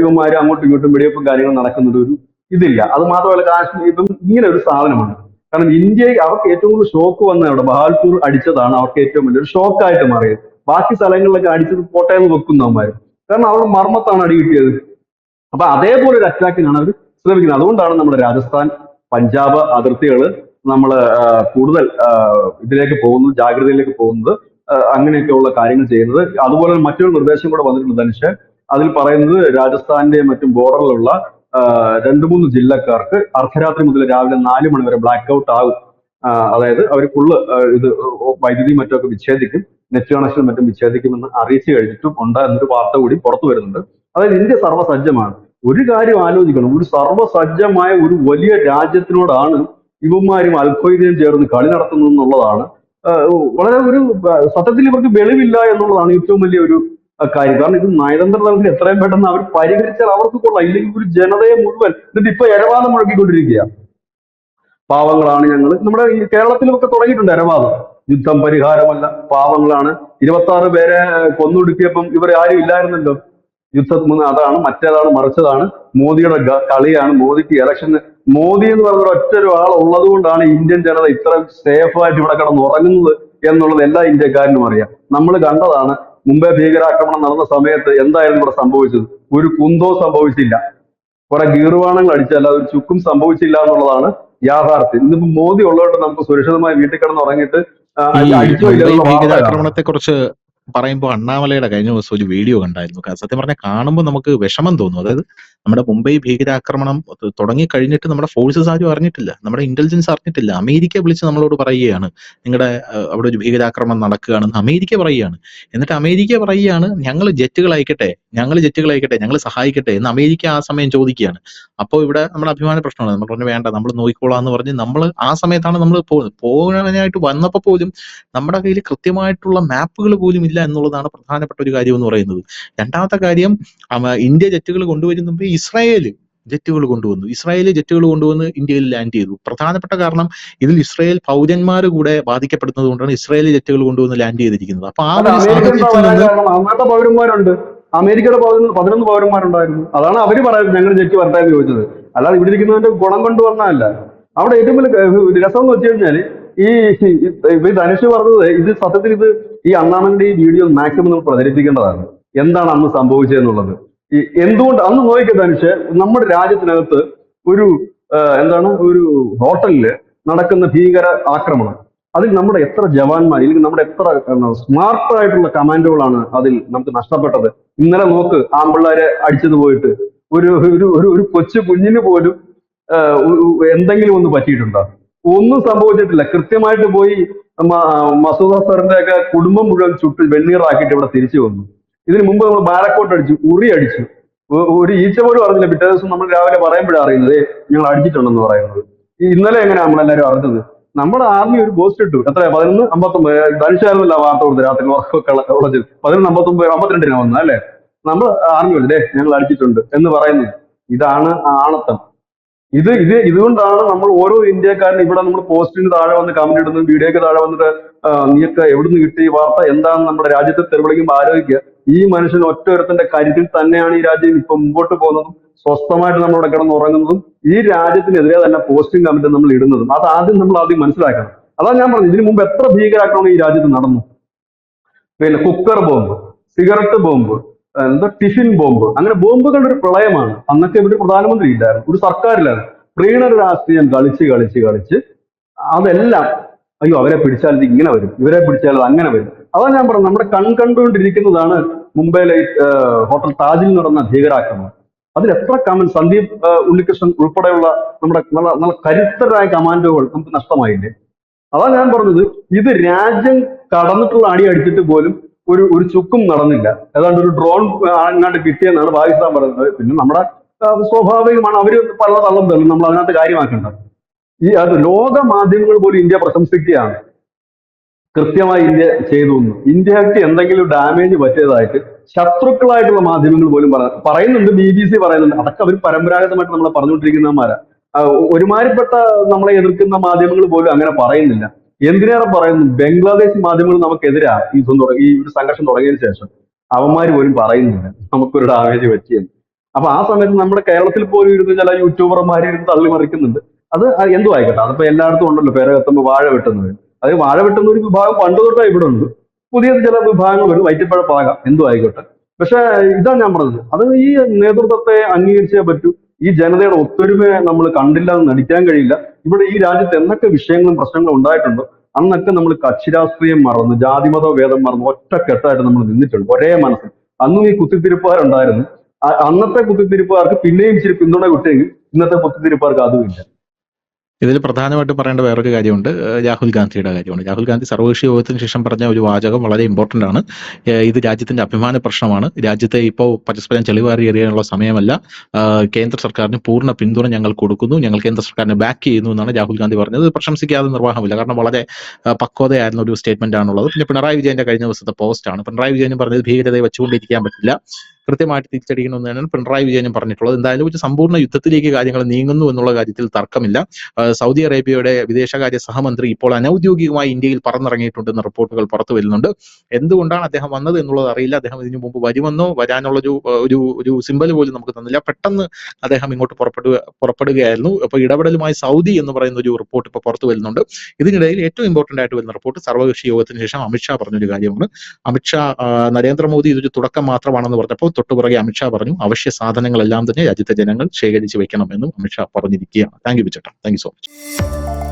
ഇവന്മാര് അങ്ങോട്ടും ഇങ്ങോട്ടും വെടിവെപ്പും കാര്യങ്ങളും നടക്കുന്നത് ഒരു ഇതില്ല. അത് മാത്രമല്ല കാശ്മീർ ഇപ്പം ഇങ്ങനെ ഒരു സാധനമാണ്. കാരണം അവർക്ക് ഏറ്റവും കൂടുതൽ ഷോക്ക് വന്ന അവിടെ ബഹാൽപൂർ അടിച്ചതാണ് അവർക്ക് ഏറ്റവും വലിയൊരു ഷോക്കായിട്ട് മാറിയത്. ബാക്കി സ്ഥലങ്ങളിലൊക്കെ അടിച്ചത് കോട്ടയം വെക്കുന്നവന്മാര്. കാരണം അവിടെ മർമ്മത്താണ് അടി കിട്ടിയത്. അപ്പൊ അതേപോലെ ഒരു അറ്റാക്കിനാണ് അവർ ശ്രമിക്കുന്നത്. അതുകൊണ്ടാണ് നമ്മുടെ രാജസ്ഥാൻ, പഞ്ചാബ് അതിർത്തികൾ നമ്മൾ കൂടുതൽ ഇതിലേക്ക് പോകുന്നത്, ജാഗ്രതയിലേക്ക് പോകുന്നത്, അങ്ങനെയൊക്കെയുള്ള കാര്യങ്ങൾ ചെയ്യുന്നത്. അതുപോലെ മറ്റൊരു നിർദ്ദേശം കൂടെ വന്നിട്ടുണ്ട് ധനുഷ്. അതിൽ പറയുന്നത് രാജസ്ഥാന്റെയും മറ്റും ബോർഡറിലുള്ള 2-3 ജില്ലക്കാർക്ക് അർദ്ധരാത്രി മുതൽ രാവിലെ 4 മണി വരെ ബ്ലാക്ക് ഔട്ട് ആകും. അതായത് അവർ ഫുള്ള് ഇത് വൈദ്യുതി മറ്റൊക്കെ വിച്ഛേദിക്കും, നെറ്റ് കണക്ഷൻ മറ്റും വിച്ഛേദിക്കുമെന്ന് അറിയിച്ചു കഴിഞ്ഞിട്ടും ഉണ്ട് എന്നൊരു വാർത്ത കൂടി പുറത്തു വരുന്നുണ്ട്. അതായത് ഇന്ത്യ സർവ്വസജ്ജമാണ്. ഒരു കാര്യം ആലോചിക്കണം, ഒരു സർവ്വസജ്ജമായ ഒരു വലിയ രാജ്യത്തിനോടാണ് ഇവന്മാരും അൽഖ്വയ്ദയും ചേർന്ന് കളി നടത്തുന്നത് എന്നുള്ളതാണ് വളരെ സത്യത്തിൽ ഇവർക്ക് വെളിവില്ല എന്നുള്ളതാണ് ഏറ്റവും വലിയ ഒരു കാര്യം. കാരണം ഇത് നയതന്ത്ര തലത്തിൽ എത്രയും പെട്ടെന്ന് അവർ പരിഹരിച്ചാൽ അവർക്ക് കൊള്ളാം. ഇല്ലെങ്കിൽ ഒരു ജനതയെ മുഴുവൻ എന്നിട്ട് ഇപ്പൊ എരവാദം മുഴക്കിക്കൊണ്ടിരിക്കുക. പാവങ്ങളാണ് ഞങ്ങൾ. നമ്മുടെ ഈ കേരളത്തിലൊക്കെ തുടങ്ങിയിട്ടുണ്ട് എരവാദം. യുദ്ധം പരിഹാരമല്ല, പാവങ്ങളാണ്. 26 പേരെ കൊന്നൊടുക്കിയപ്പം ഇവർ ആരും ഇല്ലായിരുന്നല്ലോ യുദ്ധത്തിൽ. അതാണ്, മറ്റേതാണ്, മറിച്ചതാണ്, മോദിയുടെ കളിയാണ്, മോദിക്ക് ഇലക്ഷൻ. മോദി എന്ന് പറഞ്ഞ ഒറ്റ ഒരാൾ ഉള്ളത് കൊണ്ടാണ് ഇന്ത്യൻ ജനത ഇത്രയും സേഫായിട്ട് ഇവിടെ കിടന്ന് ഉറങ്ങുന്നത് എന്നുള്ളത് എല്ലാ ഇന്ത്യക്കാരനും അറിയാം. നമ്മൾ കണ്ടതാണ് മുംബൈ ഭീകരാക്രമണം നടന്ന സമയത്ത് എന്തായിരുന്നു ഇവിടെ സംഭവിച്ചത്. ഒരു കുന്തോ സംഭവിച്ചില്ല, കുറെ ഗീർവാണങ്ങൾ അടിച്ചല്ല, ഒരു ചുക്കും സംഭവിച്ചില്ല എന്നുള്ളതാണ് യാഥാർത്ഥ്യം. ഇന്നിപ്പോ മോദി ഉള്ളതുകൊണ്ട് നമുക്ക് സുരക്ഷിതമായി വീട്ടിൽ കിടന്ന് ഉറങ്ങിയിട്ട് ഈ അടിച്ചോ മുംബൈ ഇല്ലെന്നുള്ള വാർത്ത കാണാം. ഭീകരാക്രമണത്തെ കുറിച്ച് പറയുമ്പോൾ അണ്ണാമലയുടെ കഴിഞ്ഞ ദിവസം ഒരു വീഡിയോ കണ്ടായിരുന്നു. സത്യം പറഞ്ഞാൽ കാണുമ്പോൾ നമുക്ക് വിഷമം തോന്നും. അതായത് നമ്മുടെ മുംബൈ ഭീകരാക്രമണം തുടങ്ങി കഴിഞ്ഞിട്ട് നമ്മുടെ ഫോഴ്സസ് ആരും അറിഞ്ഞിട്ടില്ല, നമ്മുടെ ഇന്റലിജൻസ് അറിഞ്ഞിട്ടില്ല. അമേരിക്ക വിളിച്ച് നമ്മളോട് പറയുകയാണ് നിങ്ങളുടെ അവിടെ ഒരു ഭീകരാക്രമണം നടക്കുകയാണെന്ന് അമേരിക്ക പറയുകയാണ്. എന്നിട്ട് അമേരിക്ക പറയുകയാണ് ഞങ്ങൾ ജെറ്റുകൾ അയക്കട്ടെ, ഞങ്ങൾ സഹായിക്കട്ടെ എന്ന് അമേരിക്ക ആ സമയം ചോദിക്കുകയാണ്. അപ്പോൾ ഇവിടെ നമ്മുടെ അഭിമാന പ്രശ്നമാണ്. നമ്മൾ പറഞ്ഞു വേണ്ട, നമ്മൾ നോക്കിക്കോളാന്ന് പറഞ്ഞ് നമ്മൾ ആ സമയത്താണ് നമ്മൾ പോകാനായിട്ട് വന്നപ്പോൾ പോലും നമ്മുടെ കയ്യിൽ കൃത്യമായിട്ടുള്ള മാപ്പുകൾ പോലും ഇല്ല എന്നുള്ളതാണ് പ്രധാനപ്പെട്ട ഒരു കാര്യം എന്ന് പറയുന്നത്. രണ്ടാമത്തെ കാര്യം, ഇന്ത്യ ജെറ്റുകൾ കൊണ്ടുവരുന്നുമ്പ് ഇസ്രായേല് ജെറ്റുകൾ കൊണ്ടുവന്ന് ഇന്ത്യയിൽ ലാൻഡ് ചെയ്തു. പ്രധാനപ്പെട്ട കാരണം ഇതിൽ ഇസ്രായേൽ പൗരന്മാർ കൂടെ ബാധിക്കപ്പെടുന്നത് കൊണ്ടാണ് ഇസ്രായേൽ ജെറ്റുകൾ കൊണ്ടുവന്ന് ലാൻഡ് ചെയ്തിരിക്കുന്നത്. അപ്പൊ ആ ഒരു സാഹചര്യത്തിൽ നിന്ന് അങ്ങനത്തെ പൗരന്മാരുണ്ട്. അമേരിക്കയുടെ 11 പൗരന്മാരുണ്ടായിരുന്നു. അതാണ് അവര് പറയുന്നത് ഞങ്ങൾ ജെറ്റ് വരട്ടെ എന്ന് ചോദിച്ചത്. അല്ലാതെ ഇവിടെ ഇരിക്കുന്നതിന്റെ ഗുണം കൊണ്ട് വന്നതല്ല. അവിടെ ഏറ്റവും വലിയ രസം എന്ന് വെച്ച് കഴിഞ്ഞാല് ഈ ധനുഷ് പറഞ്ഞത് ഇത് സത്യത്തിൽ ഈ അണ്ണാമന്റെ ഈ വീഡിയോ മാക്സിമം നമ്മൾ പ്രചരിപ്പിക്കേണ്ടതാണ്. എന്താണ് അന്ന് സംഭവിച്ചതെന്നുള്ളത്. എന്തുകൊണ്ട് അന്ന് നോക്കിയ ധനുഷ്, നമ്മുടെ രാജ്യത്തിനകത്ത് ഒരു ഒരു ഹോട്ടലില് നടക്കുന്ന ഭീകര ആക്രമണം, അതിൽ നമ്മുടെ എത്ര ജവാന്മാർ, അല്ലെങ്കിൽ നമ്മുടെ എത്ര സ്മാർട്ട് ആയിട്ടുള്ള കമാൻഡോകളാണ് അതിൽ നമുക്ക് നഷ്ടപ്പെട്ടത്. ഇന്നലെ നോക്ക്, ആമ്പിള്ളേരെ അടിച്ചത് പോയിട്ട് ഒരു ഒരു ഒരു ഒരു കൊച്ചു കുഞ്ഞിന് പോലും എന്തെങ്കിലും ഒന്ന് പറ്റിയിട്ടുണ്ടോ? ഒന്നും സംഭവിച്ചിട്ടില്ല. കൃത്യമായിട്ട് പോയി മസൂദ് അസറിന്റെ ഒക്കെ കുടുംബം മുഴുവൻ ചുട്ട് വെണ്ണീറാക്കിയിട്ട് ഇവിടെ തിരിച്ചു വന്നു. ഇതിനു മുമ്പ് നമ്മൾ ബാലക്കോട്ട് അടിച്ചു, ഉറി അടിച്ചു, ഒരു ഈച്ച പോലും അറിഞ്ഞില്ല. പിറ്റേ ദിവസം നമ്മൾ രാവിലെ പറയുമ്പോഴാണ് അറിയുന്നത് ഞങ്ങൾ അടിച്ചിട്ടുണ്ടെന്ന് പറയുന്നത്. ഇന്നലെ എങ്ങനെയാ നമ്മളെല്ലാരും അറിഞ്ഞത്? നമ്മുടെ ആർമി ഒരു പോസ്റ്റ് ഇട്ടു, എത്ര 11:59 ധനുഷായിരുന്നില്ല വാർത്ത കൊടുത്ത് രാത്രി ഉറക്കമൊക്കെ ഉളച്ച് 11:52 വന്ന അല്ലെ. നമ്മൾ ആർമി വന്നേ ഞങ്ങൾ അടിച്ചിട്ടുണ്ട് എന്ന് പറയുന്നത്. ഇതാണ് ആണത്തം. ഇതുകൊണ്ടാണ് നമ്മൾ ഓരോ ഇന്ത്യക്കാരനും ഇവിടെ നമ്മൾ പോസ്റ്റിന് താഴെ വന്ന് കമന്റ് ഇടുന്നതും വീഡിയോക്ക് താഴെ വന്നിട്ട് നീയൊക്കെ എവിടുന്ന് കിട്ടി വാർത്ത എന്താണെന്ന് നമ്മുടെ രാജ്യത്തെ തെരുവിളിക്കുമ്പോൾ ആലോചിക്കുക. ഈ മനുഷ്യൻ ഒറ്റൊരുത്തന്റെ കരുത്തിൽ തന്നെയാണ് ഈ രാജ്യം ഇപ്പൊ മുമ്പോട്ട് പോകുന്നതും സ്വസ്ഥമായിട്ട് നമ്മളിവിടെ കിടന്ന് ഉറങ്ങുന്നതും ഈ രാജ്യത്തിനെതിരെ തന്നെ പോസ്റ്റും കമന്റും നമ്മൾ ഇടുന്നതും. അത് നമ്മൾ ആദ്യം മനസ്സിലാക്കണം. അതാണ് ഞാൻ പറഞ്ഞത്, ഇതിനു മുമ്പ് എത്ര ഭീകരാക്രമണം ഈ രാജ്യത്ത് നടന്നു. പിന്നെ കുക്കർ ബോംബ്, സിഗരറ്റ് ബോംബ്, എന്താ ടിഫിൻ ബോംബ്, അങ്ങനെ ബോംബുകളുടെ ഒരു പ്രളയമാണ്. അന്നൊക്കെ ഇവിടെ പ്രധാനമന്ത്രി ഇല്ലായിരുന്നു, ഒരു സർക്കാരില്ലായിരുന്നു. പ്രീണന രാഷ്ട്രീയം കളിച്ച് കളിച്ച് കളിച്ച് അതെല്ലാം അയ്യോ അവരെ പിടിച്ചാൽ ഇത് ഇങ്ങനെ വരും, ഇവരെ പിടിച്ചാൽ അത് അങ്ങനെ വരും. അതാണ് ഞാൻ പറഞ്ഞത്, നമ്മുടെ കണ്ടുകൊണ്ടിരിക്കുന്നതാണ് മുംബൈയിലെ ഹോട്ടൽ താജിൽ നടന്ന ഭീകരാക്രമണം. അതിൽ എത്ര കമന്റ്, സന്ദീപ് ഉണ്ണികൃഷ്ണൻ ഉൾപ്പെടെയുള്ള നമ്മുടെ നല്ല കരുത്തരായ കമാൻഡോകൾ നമുക്ക് നഷ്ടമായില്ലേ? അതാണ് ഞാൻ പറഞ്ഞത്, ഇത് രാജ്യം കടന്നിട്ടുള്ള അടി അടിച്ചിട്ട് പോലും ഒരു ചുക്കും നടന്നില്ല. ഏതാണ്ട് ഒരു ഡ്രോൺ അങ്ങാണ്ട് കിട്ടിയെന്നാണ് പാകിസ്ഥാൻ പറയുന്നത്. പിന്നെ നമ്മുടെ സ്വാഭാവികമാണ്, അവര് പല തള്ളം തള്ളും, നമ്മൾ അതിനകത്ത് കാര്യമാക്കേണ്ട. അത് ലോക മാധ്യമങ്ങൾ പോലും ഇന്ത്യ പ്രശംസിക്കുകയാണ്, കൃത്യമായി ഇന്ത്യ ചെയ്തു എന്ന്. ഇന്ത്യക്ക് എന്തെങ്കിലും ഡാമേജ് പറ്റിയതായിട്ട് ശത്രുക്കളായിട്ടുള്ള മാധ്യമങ്ങൾ പോലും പറയുന്നുണ്ട്, BBC പറയുന്നുണ്ട്. അതൊക്കെ അവർ പരമ്പരാഗതമായിട്ട് നമ്മളെ പറഞ്ഞുകൊണ്ടിരിക്കുന്നവന്മാരാ. ഒരുമാതിരിപ്പെട്ട നമ്മളെ എതിർക്കുന്ന മാധ്യമങ്ങൾ പോലും അങ്ങനെ പറയുന്നില്ല. എന്തിനേറെ പറയുന്നു, ബംഗ്ലാദേശ് മാധ്യമങ്ങൾ നമുക്കെതിരാ ഈ ഒരു സംഘർഷം തുടങ്ങിയതിനു ശേഷം അവന്മാര് പോലും പറയുന്നില്ല നമുക്കൊരു ഡാമേജ് പറ്റിയെന്ന്. അപ്പൊ ആ സമയത്ത് നമ്മുടെ കേരളത്തിൽ പോലും ഇരുന്ന് ചില യൂട്യൂബർമാർ ഇരുന്ന് തള്ളിമറിക്കുന്നുണ്ട്. അത് എന്തു ആയിക്കോട്ടെ, അതിപ്പോ എല്ലായിടത്തും ഉണ്ടല്ലോ, പേരെ കത്തുമ്പോ വാഴ വെട്ടുന്നത്. അത് വാഴ വെട്ടുന്ന ഒരു വിഭാഗം പണ്ട് തൊട്ടേ ഇവിടെ ഉണ്ട്. പുതിയ ചില വിഭാഗങ്ങൾ വരും, വയറ്റിപ്പഴപ്പാകാം, എന്തു ആയിക്കോട്ടെ. പക്ഷെ ഇതാണ് ഞാൻ പറഞ്ഞത്, അത് ഈ നേതൃത്വത്തെ അംഗീകരിച്ചേ പറ്റൂ. ഈ ജനതയുടെ ഒത്തൊരുമയെ നമ്മൾ കണ്ടില്ല എന്ന് നടിക്കാൻ കഴിയില്ല. ഇവിടെ ഈ രാജ്യത്ത് എന്തൊക്കെ വിഷയങ്ങളും പ്രശ്നങ്ങളും ഉണ്ടായിട്ടുണ്ടോ അന്നൊക്കെ നമ്മൾ കക്ഷി രാഷ്ട്രീയം മറന്ന്, ജാതിമത ഭേദം മറന്ന് ഒറ്റക്കെട്ടായിട്ട് നമ്മൾ നിന്നിട്ടുണ്ട്, ഒരേ മനസ്സിൽ. അന്നും ഈ കുത്തിത്തിരിപ്പുകാരുണ്ടായിരുന്നു. അന്നത്തെ കുത്തിത്തിരിപ്പുകാർക്ക് പിന്നെയും ഇച്ചിരി പിന്തുണ കിട്ടിയെങ്കിൽ ഇന്നത്തെ കുത്തിത്തിരിപ്പുകാർക്ക് അതുമില്ല. ഇതിൽ പ്രധാനമായിട്ടും പറയേണ്ട വേറൊരു കാര്യമുണ്ട്, രാഹുൽ ഗാന്ധിയുടെ കാര്യമാണ്. രാഹുൽ ഗാന്ധി സർവകക്ഷി യോഗത്തിന് ശേഷം പറഞ്ഞ ഒരു വാചകം വളരെ ഇമ്പോർട്ടന്റ് ആണ്. ഇത് രാജ്യത്തിന്റെ അഭിമാന പ്രശ്നമാണ്, രാജ്യത്തെ ഇപ്പോൾ പരസ്പരം ചെളിവാരി എറിയാനുള്ള സമയമല്ല, കേന്ദ്ര സർക്കാരിന് പൂർണ്ണ പിന്തുണ ഞങ്ങൾ കൊടുക്കുന്നു, ഞങ്ങൾ കേന്ദ്ര സർക്കാരിനെ ബാക്ക് ചെയ്യുന്നു എന്നാണ് രാഹുൽ ഗാന്ധി പറഞ്ഞത്. പ്രശംസിക്കാതെ നിർവാഹമില്ല, കാരണം വളരെ പക്വതയായിരുന്ന ഒരു സ്റ്റേറ്റ്മെന്റ് ആണുള്ളത്. പിന്നെ പിണറായി വിജയന്റെ കഴിഞ്ഞ ദിവസത്തെ പോസ്റ്റാണ്. പിണറായി വിജയനും പറഞ്ഞത് ഭീകരതയെ വെച്ചുകൊണ്ടിരിക്കാൻ പറ്റില്ല, കൃത്യമായിട്ട് തിരിച്ചടിക്കണമെന്നാണ് പിണറായി വിജയനും പറഞ്ഞിട്ടുള്ളത്. എന്തായാലും ഒരു സമ്പൂർണ്ണ യുദ്ധത്തിലേക്ക് കാര്യങ്ങൾ നീങ്ങുന്നു എന്നുള്ള കാര്യത്തിൽ തർക്കമില്ല. സൗദി അറേബ്യയുടെ വിദേശകാര്യ സഹമന്ത്രി ഇപ്പോൾ അനൌദ്യോഗികമായി ഇന്ത്യയിൽ പറന്നിറങ്ങിയിട്ടുണ്ടെന്ന റിപ്പോർട്ടുകൾ പുറത്തു വരുന്നുണ്ട്. എന്തുകൊണ്ടാണ് അദ്ദേഹം വന്നത് എന്നുള്ളത് അറിയില്ല. അദ്ദേഹം ഇതിനു മുമ്പ് വരുമെന്നോ വരാനുള്ള ഒരു സിമ്പൽ പോലും നമുക്ക് തന്നില്ല. പെട്ടെന്ന് അദ്ദേഹം ഇങ്ങോട്ട് പുറപ്പെടുകയായിരുന്നു. അപ്പൊ ഇടപെടലുമായി സൗദി എന്ന് പറയുന്ന ഒരു റിപ്പോർട്ട് ഇപ്പോൾ പുറത്തു വരുന്നുണ്ട്. ഇതിനിടയിൽ ഏറ്റവും ഇമ്പോർട്ടന്റ് ആയിട്ട് വരുന്ന റിപ്പോർട്ട് സർവകക്ഷി യോഗത്തിന് ശേഷം അമിത്ഷാ പറഞ്ഞൊരു കാര്യമാണ്. അമിത്ഷാ നരേന്ദ്രമോദി ഇതൊരു തുടക്കം മാത്രമാണെന്ന് പറഞ്ഞപ്പോൾ തൊട്ടുപുറകെ അമിത്ഷാ പറഞ്ഞു അവശ്യ സാധനങ്ങളെല്ലാം തന്നെ രാജ്യത്തെ ജനങ്ങൾ ശേഖരിച്ചു വെക്കണമെന്നും അമിത്ഷാ പറഞ്ഞിരിക്കുകയാണ്. Thank you ബിച്ചേട്ടാ, thank you so much.